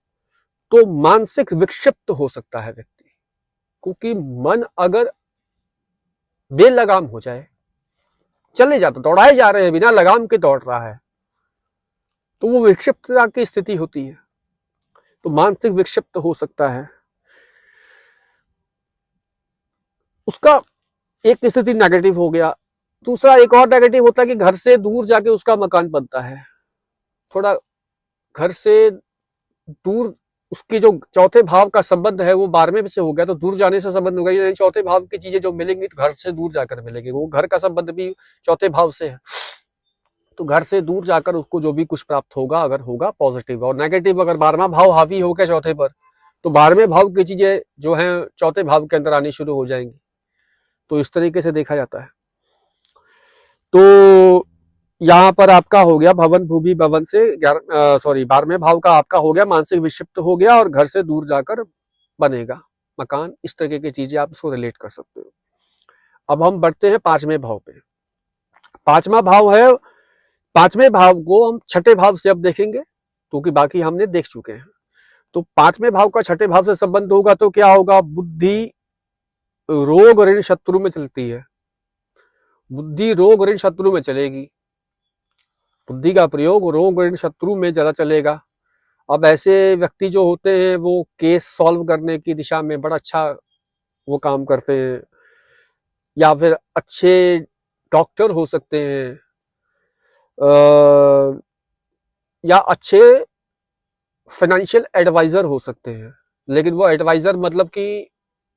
A: तो मानसिक विक्षिप्त हो सकता है व्यक्ति, क्योंकि मन अगर बेलगाम हो जाए, चले जाता, दौड़ाए जा रहे हैं, बिना लगाम के दौड़ रहा है, तो वो विक्षिप्तता की स्थिति होती है। तो मानसिक विक्षिप्त हो सकता है उसका। एक स्थिति नेगेटिव हो गया। दूसरा एक और नेगेटिव होता है कि घर से दूर जाके उसका मकान बनता है, थोड़ा घर से दूर उसकी जो चौथे भाव का संबंध है वो 12वें से हो गया, तो दूर जाने से संबंध हो गया। यानी चौथे भाव की चीजें जो मिलेंगी तो घर से दूर जाकर मिलेंगी, वो घर का संबंध भी चौथे भाव से है। तो घर से दूर जाकर उसको जो भी कुछ प्राप्त होगा, अगर होगा पॉजिटिव, और नेगेटिव अगर 12वां भाव हावी हो गया चौथे पर, तो 12वें भाव की चीजें जो है चौथे भाव के अंदर आनी शुरू हो जाएंगी। तो इस तरीके से देखा जाता है। तो यहाँ पर आपका हो गया भवन भूमि भवन से 12वें भाव का आपका हो गया मानसिक विक्षिप्त हो गया, और घर से दूर जाकर बनेगा मकान। इस तरीके की चीजें आप इसको रिलेट कर सकते हो। अब हम बढ़ते हैं 5वें भाव पे। 5वां भाव है, 5वें भाव को हम छठे भाव से अब देखेंगे, क्योंकि बाकी हमने देख चुके हैं। तो 5वें भाव का छठे भाव से संबंध होगा तो क्या होगा? बुद्धि रोग ऋण शत्रु में चलती है। बुद्धि रोग ऋण शत्रु में चलेगी। बुद्धि का प्रयोग रोग ऋण शत्रु में ज्यादा चलेगा। अब ऐसे व्यक्ति जो होते हैं वो केस सॉल्व करने की दिशा में बड़ा अच्छा वो काम करते हैं, या फिर अच्छे डॉक्टर हो सकते हैं, या अच्छे फाइनेंशियल एडवाइजर हो सकते हैं। लेकिन वो एडवाइजर मतलब कि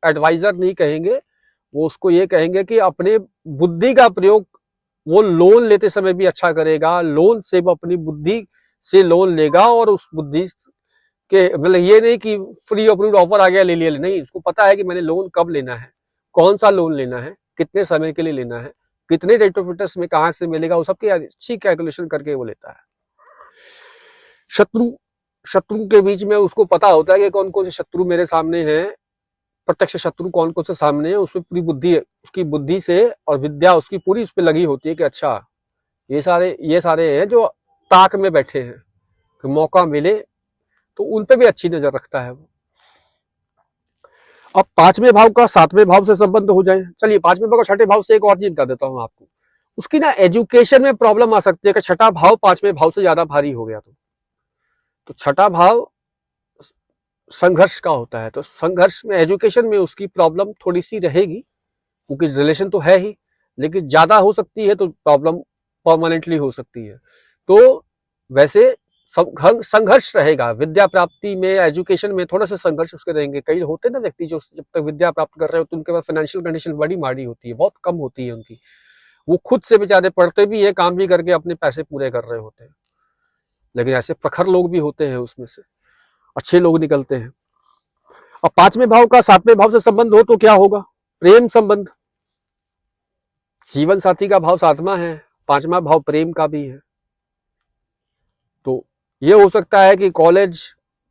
A: एडवाइजर नहीं कहेंगे, वो उसको ये कहेंगे कि अपने बुद्धि का प्रयोग वो लोन लेते समय भी अच्छा करेगा। लोन से वो अपनी बुद्धि से लोन लेगा, और उस बुद्धि के मतलब ये नहीं कि फ्री अप्रूव्ड ऑफर आ गया ले लिया, नहीं, उसको पता है कि मैंने लोन कब लेना है, कौन सा लोन लेना है, कितने समय के लिए लेना है, कितने रेट ऑफ इंटरेस्ट में कहां से मिलेगा, वो सबकी अच्छी कैलकुलेशन करके वो लेता है। शत्रु के बीच में उसको पता होता है कि कौन कौन से शत्रु मेरे सामने हैं, प्रत्यक्ष शत्रु कौन कौन से सामने है। उसमें पूरी बुद्धि, उसकी बुद्धि से और विद्या उसकी पूरी उस पर लगी होती है कि अच्छा ये सारे हैं जो ताक में बैठे हैं कि मौका मिले, तो उन पे भी अच्छी नजर रखता है वो। अब 5वें भाव का 7वें भाव से संबंध हो जाए। चलिए 5वें भाव का छठे भाव से एक और चीज बता देता हूं आपको। उसकी ना एजुकेशन में प्रॉब्लम आ सकती है कि छठा भाव 5वें भाव से ज्यादा भारी हो गया तो छठा भाव संघर्ष का होता है, तो संघर्ष में एजुकेशन में उसकी प्रॉब्लम थोड़ी सी रहेगी, क्योंकि रिलेशन तो है ही, लेकिन ज्यादा हो सकती है तो प्रॉब्लम परमानेंटली हो सकती है। तो वैसे संघर्ष रहेगा विद्या प्राप्ति में, एजुकेशन में थोड़ा सा संघर्ष उसके रहेंगे। कई होते हैं ना व्यक्ति जो जब तक विद्या प्राप्त कर रहे हो तो उनके पास फाइनेंशियल कंडीशन बड़ी माड़ी होती है, बहुत कम होती है उनकी, वो खुद से बेचारे पढ़ते भी है, काम भी करके अपने पैसे पूरे कर रहे होते हैं। लेकिन ऐसे प्रखर लोग भी होते हैं, उसमें से अच्छे लोग निकलते हैं। अब 5वें भाव का 7वें भाव से संबंध हो तो क्या होगा? प्रेम संबंध। जीवन साथी का भाव 7वां है, 5वां भाव प्रेम का भी है। तो ये हो सकता है कि कॉलेज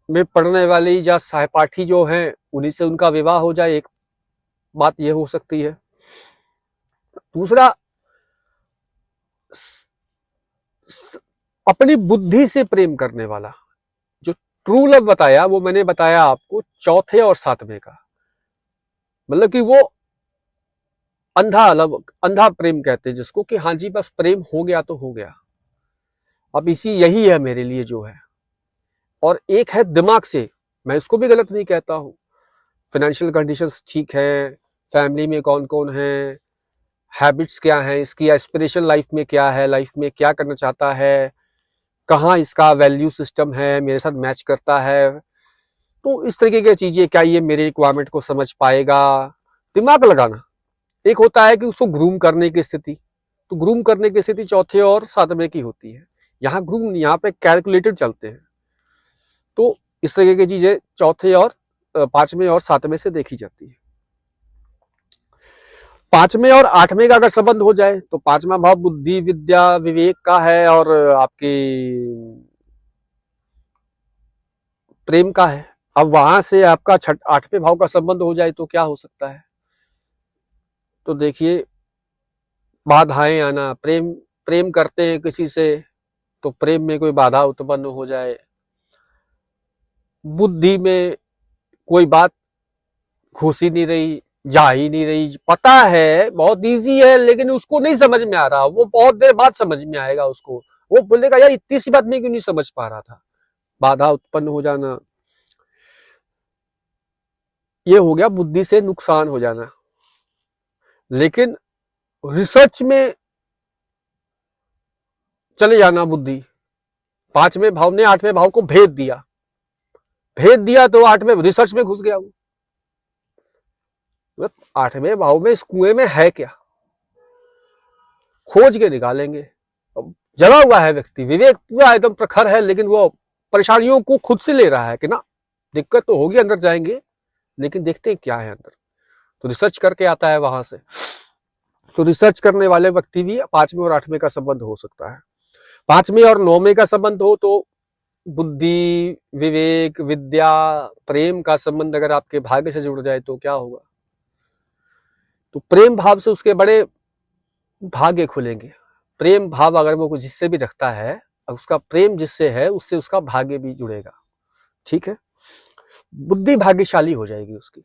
A: में पढ़ने वाली या सहपाठी जो हैं उन्हीं से उनका विवाह हो जाए, एक बात ये हो सकती है। दूसरा, अपनी बुद्धि से प्रेम करने वाला, जो ट्रू लव बताया वो मैंने बताया आपको चौथे और 7वें का, मतलब कि वो अंधा लव, अंधा प्रेम कहते हैं जिसको, कि हाँ जी बस प्रेम हो गया तो हो गया, अब यही है मेरे लिए जो है। और एक है दिमाग से, मैं इसको भी गलत नहीं कहता हूं, फाइनेंशियल कंडीशंस ठीक है, फैमिली में कौन कौन है, हैबिट्स क्या हैं इसकी, एस्पिरेशन लाइफ में क्या है, लाइफ में क्या करना चाहता है, कहाँ इसका वैल्यू सिस्टम है, मेरे साथ मैच करता है, तो इस तरीके की चीजें, क्या ये मेरी रिक्वायरमेंट को समझ पाएगा, दिमाग लगाना। एक होता है कि उसको ग्रूम करने की स्थिति, तो ग्रूम करने की स्थिति चौथे और 7वें की होती है। यहाँ ग्रूम, यहाँ पे कैलकुलेटेड चलते हैं। तो इस तरीके की चीजें चौथे और 5वें और 7वें से देखी जाती है। 5वें और 8वें का अगर संबंध हो जाए तो 5वां भाव बुद्धि विद्या विवेक का है और आपकी प्रेम का है। अब वहां से आपका 8वें भाव का संबंध हो जाए तो क्या हो सकता है? तो देखिए, बाधाएं आना, प्रेम करते हैं किसी से तो प्रेम में कोई बाधा उत्पन्न हो जाए, बुद्धि में कोई बात घुस ही नहीं रही, जा ही नहीं रही, पता है बहुत इजी है लेकिन उसको नहीं समझ में आ रहा, वो बहुत देर बाद समझ में आएगा उसको, वो बोलेगा यार इतनी सी बात में क्यों नहीं समझ पा रहा था। बाधा उत्पन्न हो जाना, ये हो गया बुद्धि से नुकसान हो जाना। लेकिन रिसर्च में चले जाना बुद्धि, 5वें भाव ने 8वें भाव को भेद दिया, भेज दिया तो 8वें रिसर्च में घुस गया वो। मतलब 8वें भाव में इस कुएं में है क्या, खोज के निकालेंगे। अब जगा हुआ है व्यक्ति, विवेक पूरा एकदम प्रखर है, लेकिन वो परेशानियों को खुद से ले रहा है कि ना दिक्कत तो होगी, अंदर जाएंगे लेकिन देखते हैं क्या है अंदर। तो रिसर्च करके आता है वहां से। तो रिसर्च करने वाले व्यक्ति भी 5वें और 8वें का संबंध हो सकता है। 5वें और 9वें का संबंध हो तो बुद्धि, विवेक, विद्या, प्रेम का संबंध अगर आपके भाग्य से जुड़ जाए तो क्या होगा, तो प्रेम भाव से उसके बड़े भाग्य खुलेंगे। प्रेम भाव अगर वो जिससे भी रखता है, उसका प्रेम जिससे है उससे उसका भाग्य भी जुड़ेगा। ठीक है, बुद्धि भाग्यशाली हो जाएगी उसकी।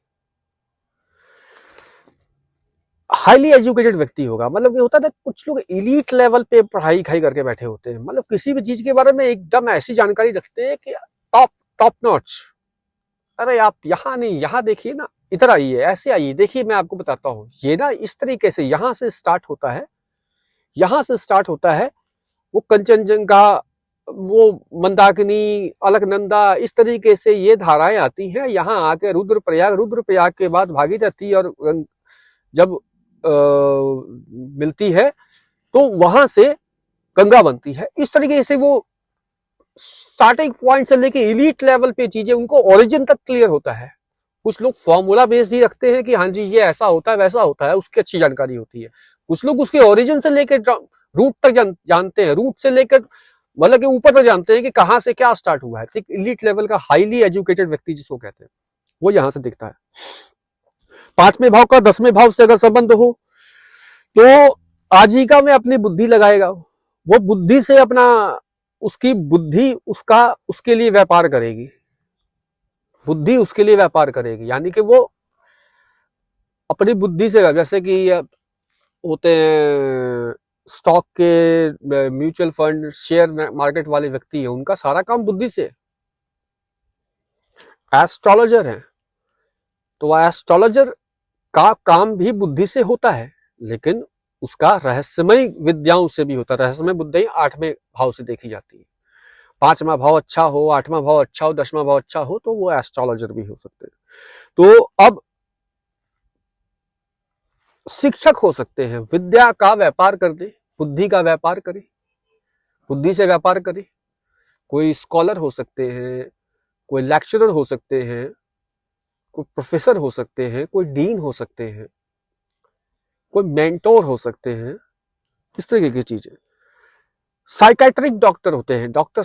A: हाईली एजुकेटेड व्यक्ति होगा, मतलब ये होता है ना कुछ लोग एलीट लेवल पे पढ़ाई लिखाई करके बैठे होते हैं, मतलब किसी भी चीज के बारे में एकदम ऐसी जानकारी रखते हैं कि टॉप टॉप नॉच। अरे आप यहाँ नहीं, यहाँ देखिए ना, इधर आइए, ऐसे आइए, देखिए मैं आपको बताता हूँ, ये ना इस तरीके से यहाँ से स्टार्ट होता है, यहाँ से स्टार्ट होता है, वो कंचनजंगा, वो मंदाकिनी, अलकनंदा, इस तरीके से ये धाराएं आती हैं, यहाँ आके रुद्रप्रयाग, रुद्रप्रयाग के बाद भागीरथी, और जब मिलती है तो वहां से गंगा बनती है। इस तरीके से वो स्टार्टिंग पॉइंट से लेके एलीट लेवल पे चीजें उनको ओरिजिन तक क्लियर होता है। कुछ लोग फॉर्मूला बेस्ड ही रखते हैं कि हाँ जी ये ऐसा होता है वैसा होता है, उसकी अच्छी जानकारी होती है। कुछ लोग उसके ओरिजिन से लेकर रूट तक जानते हैं, रूट से लेकर मतलब कि ऊपर तक जानते हैं कि कहां से क्या स्टार्ट हुआ है। ठीक, एलीट लेवल का हाईली एजुकेटेड व्यक्ति जिसको कहते हैं, वो यहां से दिखता है। 5वें भाव का 10वें भाव से अगर संबंध हो तो आजीविका में अपनी बुद्धि लगाएगा, वो बुद्धि से अपना, उसकी बुद्धि उसका उसके लिए व्यापार करेगी, बुद्धि उसके लिए व्यापार करेगी, यानी कि वो अपनी बुद्धि से, जैसे कि होते हैं स्टॉक के, म्यूचुअल फंड, शेयर मार्केट वाले व्यक्ति हैं, उनका सारा काम बुद्धि से। एस्ट्रोलॉजर है तो एस्ट्रोलॉजर का काम भी बुद्धि से होता है, लेकिन उसका रहस्यमय विद्याओं से भी होता है। रहस्यमय बुद्धि 8वें भाव से देखी जाती है। 5वां भाव अच्छा हो, 8वां भाव अच्छा हो, 10वां भाव अच्छा हो तो वो एस्ट्रोलॉजर भी हो सकते हैं। तो अब शिक्षक हो सकते हैं, विद्या का व्यापार कर दे, बुद्धि का व्यापार करे, बुद्धि से व्यापार करे। कोई स्कॉलर हो सकते हैं, कोई लेक्चरर हो सकते हैं, कोई प्रोफेसर हो सकते हैं, कोई डीन हो सकते हैं, कोई मेंटोर हो सकते हैं, इस तरीके की चीजें। साइकेट्रिक डॉक्टर होते हैं, डॉक्टर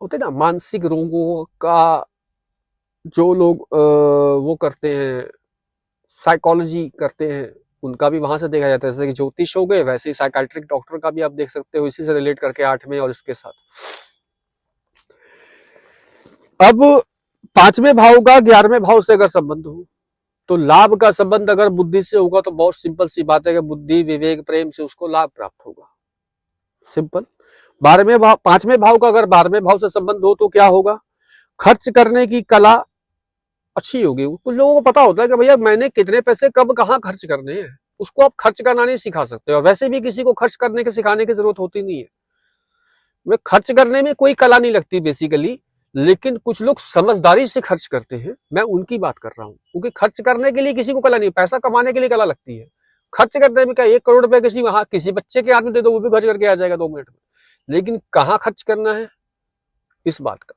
A: होते हैं ना, मानसिक रोगों का जो लोग वो करते हैं, साइकोलॉजी करते हैं, उनका भी वहां से देखा जाता है। जैसे कि ज्योतिष हो गए, वैसे ही साइकेट्रिक डॉक्टर का भी आप देख सकते हो, इसी से रिलेट करके 8वें और इसके साथ। अब 5वें भाव का 11वें भाव से अगर संबंध हो तो लाभ का संबंध अगर बुद्धि से होगा तो बहुत सिंपल सी बात है कि बुद्धि, विवेक, प्रेम से उसको लाभ प्राप्त होगा। सिंपल। 5वें भाव का अगर 12वें भाव से संबंध हो तो क्या होगा, खर्च करने की कला अच्छी होगी। कुछ लोगों को पता होता है कि भैया मैंने कितने पैसे कब कहाँ खर्च करने हैं, उसको आप खर्च करना नहीं सिखा सकते, और वैसे भी किसी को खर्च करने के सिखाने की जरूरत होती नहीं है। वे खर्च करने में कोई कला नहीं लगती बेसिकली, लेकिन कुछ लोग समझदारी से खर्च करते हैं, मैं उनकी बात कर रहा हूं। क्योंकि खर्च करने के लिए किसी को कला नहीं, पैसा कमाने के लिए कला लगती है। खर्च करने में क्या 1 करोड़ रुपए किसी वहां किसी बच्चे के हाथ में दे दो, वो भी खर्च करके आ जाएगा 2 मिनट में, लेकिन कहाँ खर्च करना है इस बात का।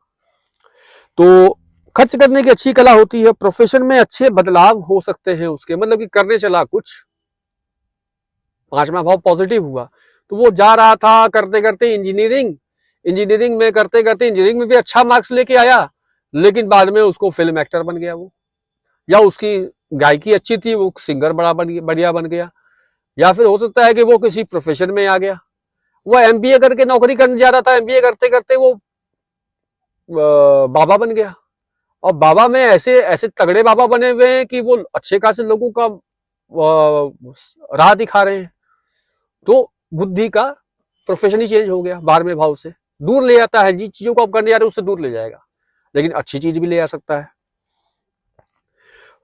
A: तो खर्च करने की अच्छी कला होती है। प्रोफेशन में अच्छे बदलाव हो सकते हैं उसके, मतलब कि करने चला कुछ, 5वां भाव पॉजिटिव हुआ तो वो जा रहा था करते करते इंजीनियरिंग में करते करते इंजीनियरिंग में भी अच्छा मार्क्स लेके आया, लेकिन बाद में उसको फिल्म एक्टर बन गया वो, या उसकी गायकी अच्छी थी, वो सिंगर बढ़िया बन गया, या फिर हो सकता है कि वो किसी प्रोफेशन में आ गया। वो एमबीए करके नौकरी करने जा रहा था, एमबीए करते करते वो बाबा बन गया, और बाबा में ऐसे ऐसे तगड़े बाबा बने हुए हैं कि वो अच्छे खासे लोगों का राह दिखा रहे हैं। तो बुद्धि का प्रोफेशन ही चेंज हो गया, 12वें भाव से दूर ले जाता है, जिन चीजों को आप करने जा रहे हो उससे दूर ले जाएगा, लेकिन अच्छी चीज भी ले आ सकता है।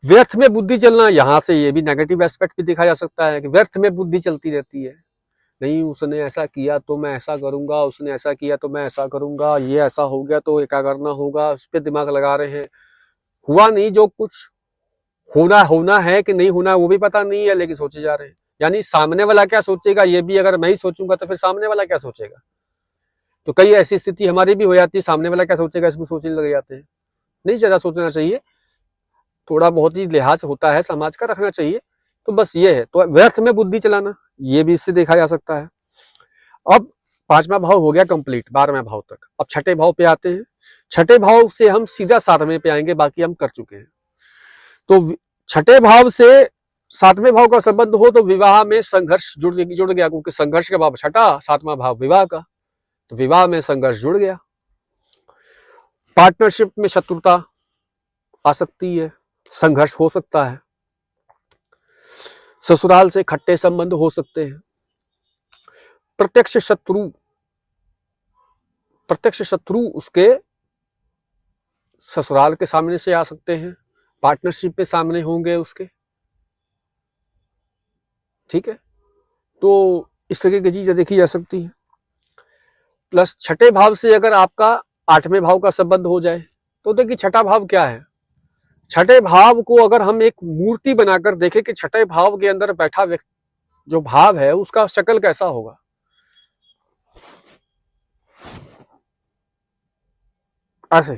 A: व्यर्थ में बुद्धि चलना, यहां से ये भी नेगेटिव एस्पेक्ट भी देखा जा सकता है कि व्यर्थ में बुद्धि चलती रहती है, नहीं उसने ऐसा किया तो मैं ऐसा करूंगा, उसने ऐसा किया तो मैं ऐसा करूंगा, ये ऐसा हो गया तो ये क्या करना होगा, उस पर दिमाग लगा रहे हैं। हुआ नहीं, जो कुछ होना होना है कि नहीं होना वो भी पता नहीं है, लेकिन सोचे जा रहे हैं। यानी सामने वाला क्या सोचेगा ये भी अगर मैं ही सोचूंगा तो फिर सामने वाला क्या सोचेगा। तो कई ऐसी स्थिति हमारी भी हो जाती है, सामने वाला क्या सोचेगा इसमें सोचने लग जाते हैं। नहीं ज्यादा सोचना चाहिए, थोड़ा बहुत ही लिहाज होता है समाज का, रखना चाहिए। तो बस ये है, तो व्यर्थ में बुद्धि चलाना ये भी इससे देखा जा सकता है। अब पांचवा भाव हो गया कंप्लीट, 12वें भाव तक। अब छठे भाव पे आते हैं। छठे भाव से हम सीधा 7वें पे आएंगे, बाकी हम कर चुके हैं। तो छठे भाव से 7वें भाव का संबंध हो तो विवाह में संघर्ष जुड़ गया, क्योंकि संघर्ष का भाव छठा, 7वां भाव विवाह का, तो विवाह में संघर्ष जुड़ गया। पार्टनरशिप में शत्रुता आ सकती है, संघर्ष हो सकता है, ससुराल से खट्टे संबंध हो सकते हैं, प्रत्यक्ष शत्रु उसके ससुराल के सामने से आ सकते हैं, पार्टनरशिप पे सामने होंगे उसके। ठीक है, तो इस तरह की चीजें देखी जा सकती है। प्लस छठे भाव से अगर आपका 8वें भाव का संबंध हो जाए तो देखिए छठा भाव क्या है। छठे भाव को अगर हम एक मूर्ति बनाकर देखें कि छठे भाव के अंदर बैठा व्यक्ति जो भाव है उसका शक्ल कैसा होगा। ऐसे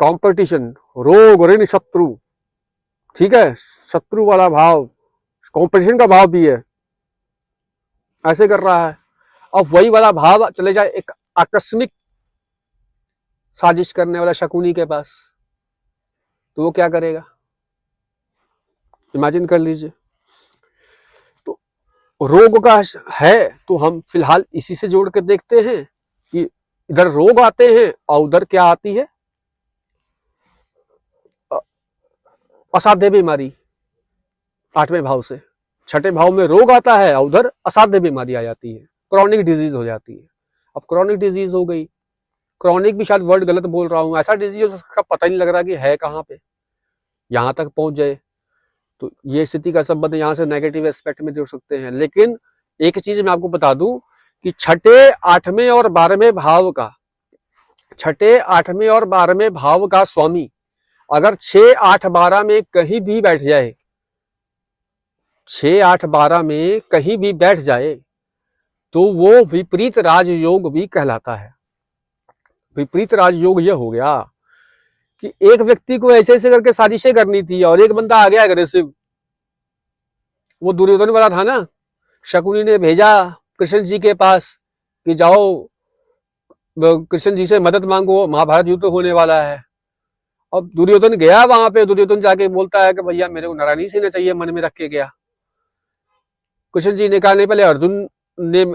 A: कंपटीशन, रोग, ऋण, शत्रु, ठीक है, शत्रु वाला भाव, कंपटीशन का भाव भी है, ऐसे कर रहा है। अब वही वाला भाव चले जाए एक आकस्मिक साजिश करने वाला शकुनी के पास, तो वो क्या करेगा, इमेजिन कर लीजिए। तो रोग का है तो हम फिलहाल इसी से जोड़ के देखते हैं कि इधर रोग आते हैं और उधर क्या आती है, असाध्य बीमारी। 8वें भाव से छठे भाव में रोग आता है और उधर असाध्य बीमारी आ जाती है, क्रॉनिक डिजीज हो जाती है। अब क्रॉनिक डिजीज हो गई, क्रॉनिक भी शायद वर्ड गलत बोल रहा हूं, ऐसा डिजीज उसका पता ही नहीं लग रहा कि है कहां पे, यहां तक पहुंच जाए, तो ये स्थिति का संबंध यहां से नेगेटिव एस्पेक्ट में जोड़ सकते हैं। लेकिन एक चीज मैं आपको बता दूं कि छठे, 8वें और 12वें भाव का, छठे, 8वें और 12वें भाव का स्वामी अगर 6, 8, 12 में कहीं भी बैठ जाए, 6, 8, 12 में कहीं भी बैठ जाए तो वो विपरीत राजयोग भी कहलाता है। विपरीत राजयोग यह हो गया कि एक व्यक्ति को ऐसे ऐसे करके साजिशें करनी थी और एक बंदा आ गया अग्रेसिव। वो दुर्योधन वाला था ना, शकुनी ने भेजा कृष्ण जी के पास कि जाओ कृष्ण जी से मदद मांगो, महाभारत युद्ध होने वाला है। अब दुर्योधन गया वहां पे, दुर्योधन जाके बोलता है कि भैया मेरे को नारायणी सेना चाहिए, मन में रख के गया। कृष्ण जी ने कहा नहीं, पहले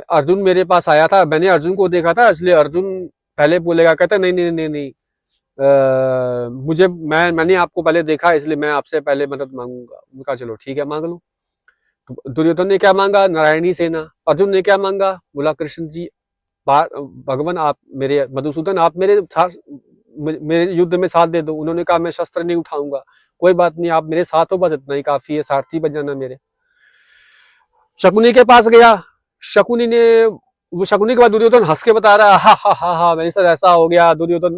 A: अर्जुन मेरे पास आया था, मैंने अर्जुन को देखा था, इसलिए अर्जुन पहले बोलेगा। कहता नहीं नहीं नहीं नहीं, मैंने आपको पहले देखा इसलिए मैं आपसे पहले मदद मांगूंगा। उनका चलो ठीक है मांग लो। दुर्योधन ने क्या मांगा, नारायणी सेना। अर्जुन ने क्या मांगा, बोला कृष्ण जी भगवान आप मेरे, मधुसूदन आप मेरे युद्ध में साथ दे दो। उन्होंने कहा मैं शस्त्र नहीं उठाऊंगा, कोई बात नहीं आप मेरे साथ हो, बस इतना ही काफी है, सारथी बन जाना मेरे। शकुनी के पास गया, शकुनी के बाद दुर्योधन हंस के बता रहा है, हा हा हा हा मेरे साथ ऐसा हो गया, दुर्योधन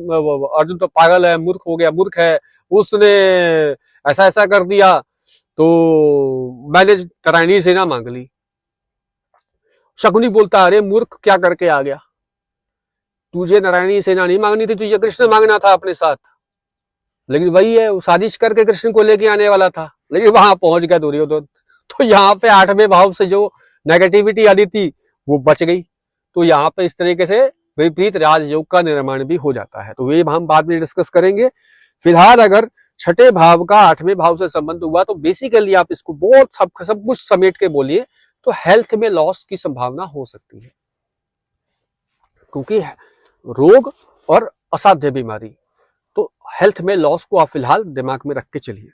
A: अर्जुन तो पागल है, मूर्ख हो गया, मूर्ख है, उसने ऐसा ऐसा कर दिया, तो मैंने नारायणी सेना मांग ली। शकुनी बोलता अरे मूर्ख क्या करके आ गया, तुझे नारायणी सेना नहीं मांगनी थी, तुझे कृष्ण मांगना था अपने साथ। लेकिन वही है, वो साजिश करके कृष्ण को लेके आने वाला था, लेकिन वहां पहुंच गया दुर्योधन। तो यहाँ पे 8वें भाव से जो नेगेटिविटी आनी थी वो बच गई। तो यहाँ पे इस तरीके से विपरीत राजयोग का निर्माण भी हो जाता है। तो ये हम बाद में डिस्कस करेंगे। फिलहाल अगर छठे भाव का 8वें भाव से संबंध हुआ तो बेसिकली आप इसको बहुत सब कुछ समेट के बोलिए तो हेल्थ में लॉस की संभावना हो सकती है, क्योंकि रोग और असाध्य बीमारी, तो हेल्थ में लॉस को आप फिलहाल दिमाग में रख के चलिए।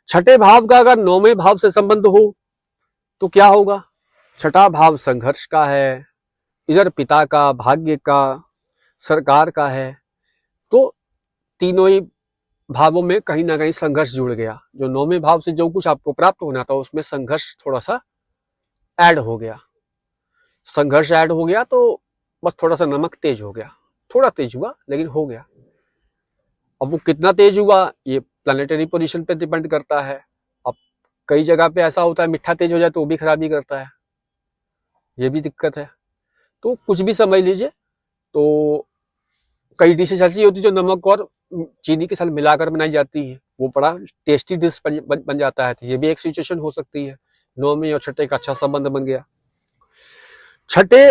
A: छठे भाव का अगर 9वें भाव से संबंध हो तो क्या होगा, छठा भाव संघर्ष का है, इधर पिता का, भाग्य का, सरकार का है, तो तीनों ही भावों में कहीं ना कहीं संघर्ष जुड़ गया। जो 9वें भाव से जो कुछ आपको प्राप्त होना था उसमें संघर्ष थोड़ा सा ऐड हो गया। संघर्ष ऐड हो गया तो बस थोड़ा सा नमक तेज हो गया, थोड़ा तेज हुआ लेकिन हो गया। अब वो कितना तेज हुआ ये प्लानिटरी पोजीशन पे डिपेंड करता है। अब कई जगह पे ऐसा होता है मिठा तेज हो जाए तो वो भी खराबी करता है, ये भी दिक्कत है। तो कुछ भी समझ लीजिए। तो कई डिशेज ऐसी होती है जो नमक और चीनी के साथ मिलाकर बनाई जाती है, वो बड़ा टेस्टी डिश बन जाता है। तो ये भी एक सिचुएशन हो सकती है। 9वें और छठे का अच्छा संबंध बन गया। छठे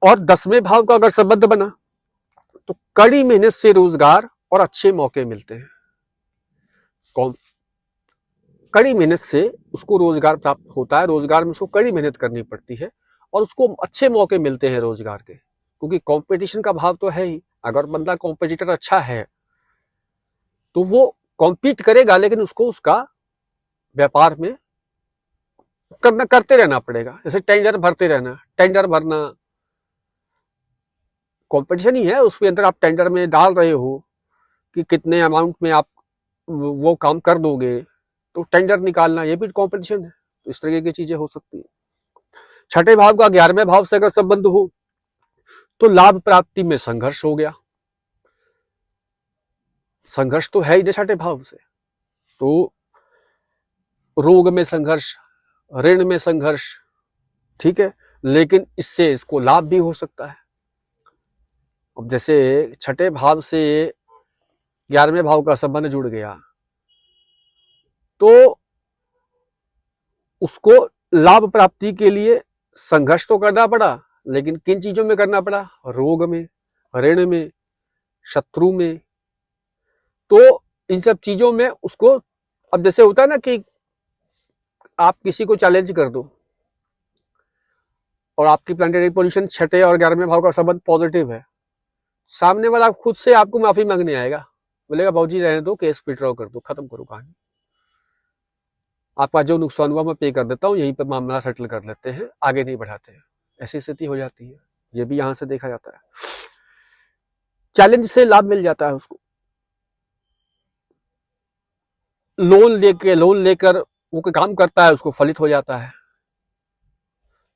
A: और 10वें भाव का अगर संबंध बना तो कड़ी मेहनत से रोजगार और अच्छे मौके मिलते हैं। कौन कड़ी मेहनत से उसको रोजगार प्राप्त होता है, रोजगार में उसको कड़ी मेहनत करनी पड़ती है और उसको अच्छे मौके मिलते हैं रोजगार के, क्योंकि कंपटीशन का भाव तो है ही। अगर बंदा कॉम्पिटिटर अच्छा है तो वो कॉम्पीट करेगा, लेकिन उसको उसका व्यापार में करते रहना पड़ेगा। जैसे टेंडर भरते रहना, टेंडर भरना कंपटीशन ही है, उसके अंदर आप टेंडर में डाल रहे हो कि कितने अमाउंट में आप वो काम कर दोगे, तो टेंडर निकालना ये भी कंपटीशन है। तो इस तरह की चीजें हो सकती है। छठे भाव का 11वें भाव से अगर संबंध हो तो लाभ प्राप्ति में संघर्ष हो गया। संघर्ष तो है ही छठे भाव से, तो रोग में संघर्ष, ऋण में संघर्ष, ठीक है, लेकिन इससे इसको लाभ भी हो सकता है। अब जैसे छठे भाव से 11वें भाव का संबंध जुड़ गया तो उसको लाभ प्राप्ति के लिए संघर्ष तो करना पड़ा, लेकिन किन चीजों में करना पड़ा? रोग में, ऋण में, शत्रु में। तो इन सब चीजों में उसको, अब जैसे होता है ना कि आप किसी को चैलेंज कर दो और आपकी प्लानिटरी पोजीशन छठे और 11वें भाव का संबंध पॉजिटिव है, सामने वाला खुद से आपको माफी मांगने आएगा, बोलेगा भाजी रहने दो, केस विड्रॉ कर दो, खत्म करो कहानी, आपका जो नुकसान हुआ मैं पे कर देता हूँ, यहीं पर मामला सेटल कर लेते हैं, आगे नहीं बढ़ाते हैं। ऐसी स्थिति हो जाती है, ये भी यहां से देखा जाता है। चैलेंज से लाभ मिल जाता है उसको। लोन लेकर वो कोई काम करता है, उसको फलित हो जाता है।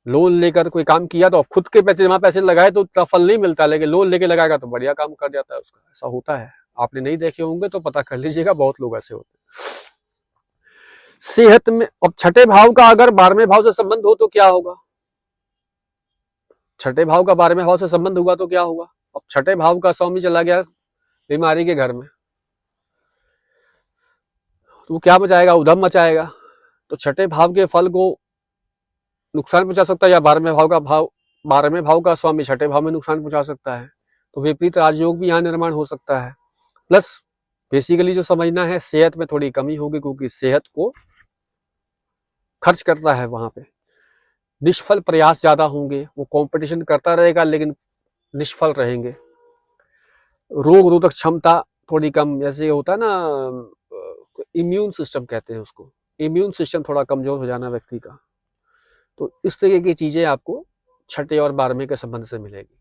A: लोन लेकर कोई काम किया तो खुद के पैसे जमा पैसे लगाए तो उतना फल नहीं मिलता, लेकिन लोन लेके लगाएगा तो बढ़िया काम कर जाता है उसका। ऐसा होता है, आपने नहीं देखे होंगे तो पता कर लीजिएगा, बहुत लोग ऐसे होते हैं। सेहत में, अब छठे भाव का अगर 12वें भाव से संबंध हो तो क्या होगा? छठे भाव का 12वें भाव से संबंध हुआ तो क्या होगा? अब छठे भाव का स्वामी चला गया बीमारी के घर में, तो वो क्या मचाएगा? उधम मचाएगा। तो छठे भाव के फल को नुकसान पहुंचा सकता है, या 12वें भाव का स्वामी छठे भाव में नुकसान पहुंचा सकता है। तो विपरीत राजयोग भी यहाँ निर्माण हो सकता है। प्लस बेसिकली जो समझना है, सेहत में थोड़ी कमी होगी, क्योंकि सेहत को खर्च करता है वहां पे। निष्फल प्रयास ज्यादा होंगे, वो कंपटीशन करता रहेगा लेकिन निष्फल रहेंगे। रोग रोधक क्षमता थोड़ी कम, जैसे होता है ना इम्यून सिस्टम कहते हैं उसको, इम्यून सिस्टम थोड़ा कमजोर हो जाना व्यक्ति का। तो इस तरह की चीजें आपको छठे और 12वें के संबंध से मिलेगी।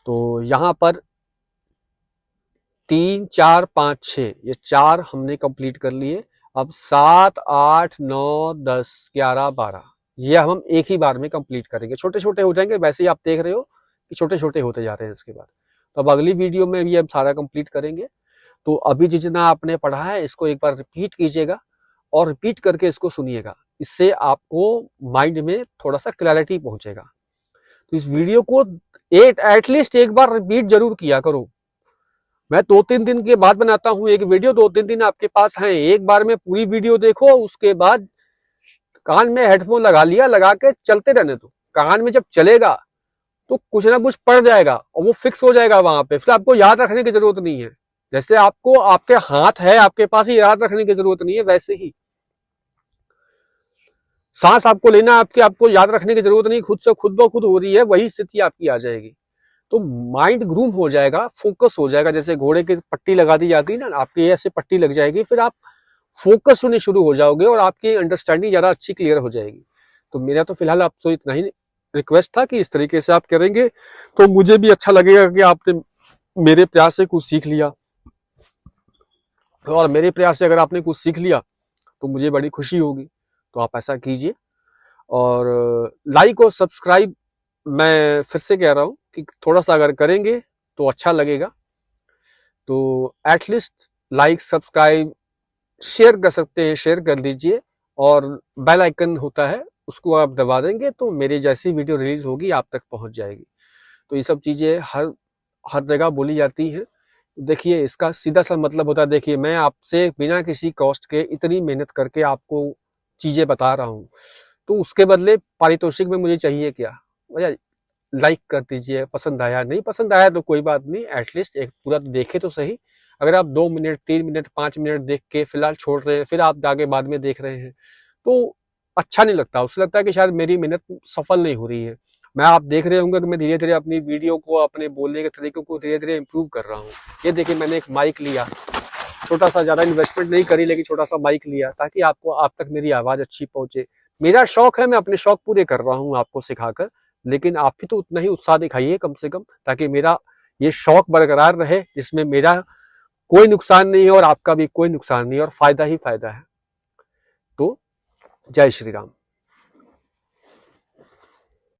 A: तो यहाँ पर 3, 4, 5, 6 ये 4 हमने कंप्लीट कर लिए। अब 7, 8, 9, 10, 11, 12 ये हम एक ही बार में कंप्लीट करेंगे। छोटे छोटे हो जाएंगे, वैसे ही आप देख रहे हो कि छोटे छोटे होते जा रहे हैं इसके बाद। तो अब अगली वीडियो में भी हम सारा कंप्लीट करेंगे। तो अभी जितना आपने पढ़ा है इसको एक बार रिपीट कीजिएगा और रिपीट करके इसको सुनिएगा, इससे आपको माइंड में थोड़ा सा क्लैरिटी पहुंचेगा। तो इस वीडियो को एटलीस्ट एक बार रिपीट जरूर किया करो। मैं 2-3 दिन के बाद बनाता हूँ एक वीडियो, 2-3 दिन आपके पास है, एक बार में पूरी वीडियो देखो, उसके बाद कान में हेडफोन लगा लिया, लगा के चलते रहने दो। कान में जब चलेगा तो कुछ ना कुछ पड़ जाएगा और वो फिक्स हो जाएगा वहां पे, फिर आपको याद रखने की जरूरत नहीं है। जैसे आपको आपके हाथ है आपके पास, ही याद रखने की जरूरत नहीं है, वैसे ही सांस आपको लेना, आपको याद रखने की जरूरत नहीं, खुद से खुद ब खुद हो रही है, वही स्थिति आपकी आ जाएगी। तो माइंड ग्रूम हो जाएगा, फोकस हो जाएगा। जैसे घोड़े की पट्टी लगा दी जाती है ना, आपकी ऐसे पट्टी लग जाएगी, फिर आप फोकस होने शुरू हो जाओगे और आपकी अंडरस्टैंडिंग ज्यादा अच्छी क्लियर हो जाएगी। तो मेरा तो फिलहाल आपसे इतना ही रिक्वेस्ट था कि इस तरीके से आप करेंगे तो मुझे भी अच्छा लगेगा कि आपने मेरे प्रयास से कुछ सीख लिया, और मेरे प्रयास से अगर आपने कुछ सीख लिया तो मुझे बड़ी खुशी होगी। तो आप ऐसा कीजिए और लाइक और सब्सक्राइब मैं फिर से कह रहा हूँ कि थोड़ा सा अगर करेंगे तो अच्छा लगेगा। तो एटलीस्ट लाइक सब्सक्राइब शेयर कर सकते हैं, शेयर कर दीजिए। और बेल आइकन होता है, उसको आप दबा देंगे तो मेरी जैसी वीडियो रिलीज होगी आप तक पहुंच जाएगी। तो ये सब चीजें हर हर जगह बोली जाती हैं। देखिए इसका सीधा सा मतलब होता है, देखिए मैं आपसे बिना किसी कॉस्ट के इतनी मेहनत करके आपको चीजें बता रहा हूँ, तो उसके बदले पारितोषिक में मुझे चाहिए क्या? भैया लाइक कर दीजिए, पसंद आया, नहीं पसंद आया तो कोई बात नहीं, एटलीस्ट एक पूरा देखे तो सही। अगर आप 2 मिनट 3 मिनट 5 मिनट देख के फिलहाल छोड़ रहे हैं, फिर आप आगे बाद में देख रहे हैं, तो अच्छा नहीं लगता। उससे लगता है कि शायद मेरी मेहनत सफल नहीं हो रही है। मैं आप देख रहे होंगे कि मैं धीरे धीरे अपनी वीडियो को, अपने बोलने के तरीकों को धीरे धीरे इम्प्रूव कर रहा हूँ। ये देखिए मैंने एक माइक लिया, छोटा सा, ज्यादा इन्वेस्टमेंट नहीं करी, लेकिन छोटा सा माइक लिया ताकि आपको, आप तक मेरी आवाज अच्छी पहुंचे। मेरा शौक है, मैं अपने शौक पूरे कर रहा हूँ आपको सिखाकर, लेकिन आप भी तो उतना ही उत्साह दिखाइए कम से कम, ताकि मेरा ये शौक बरकरार रहे, जिसमें मेरा कोई नुकसान नहीं है और आपका भी कोई नुकसान नहीं है और फायदा ही फायदा है। तो जय श्री राम।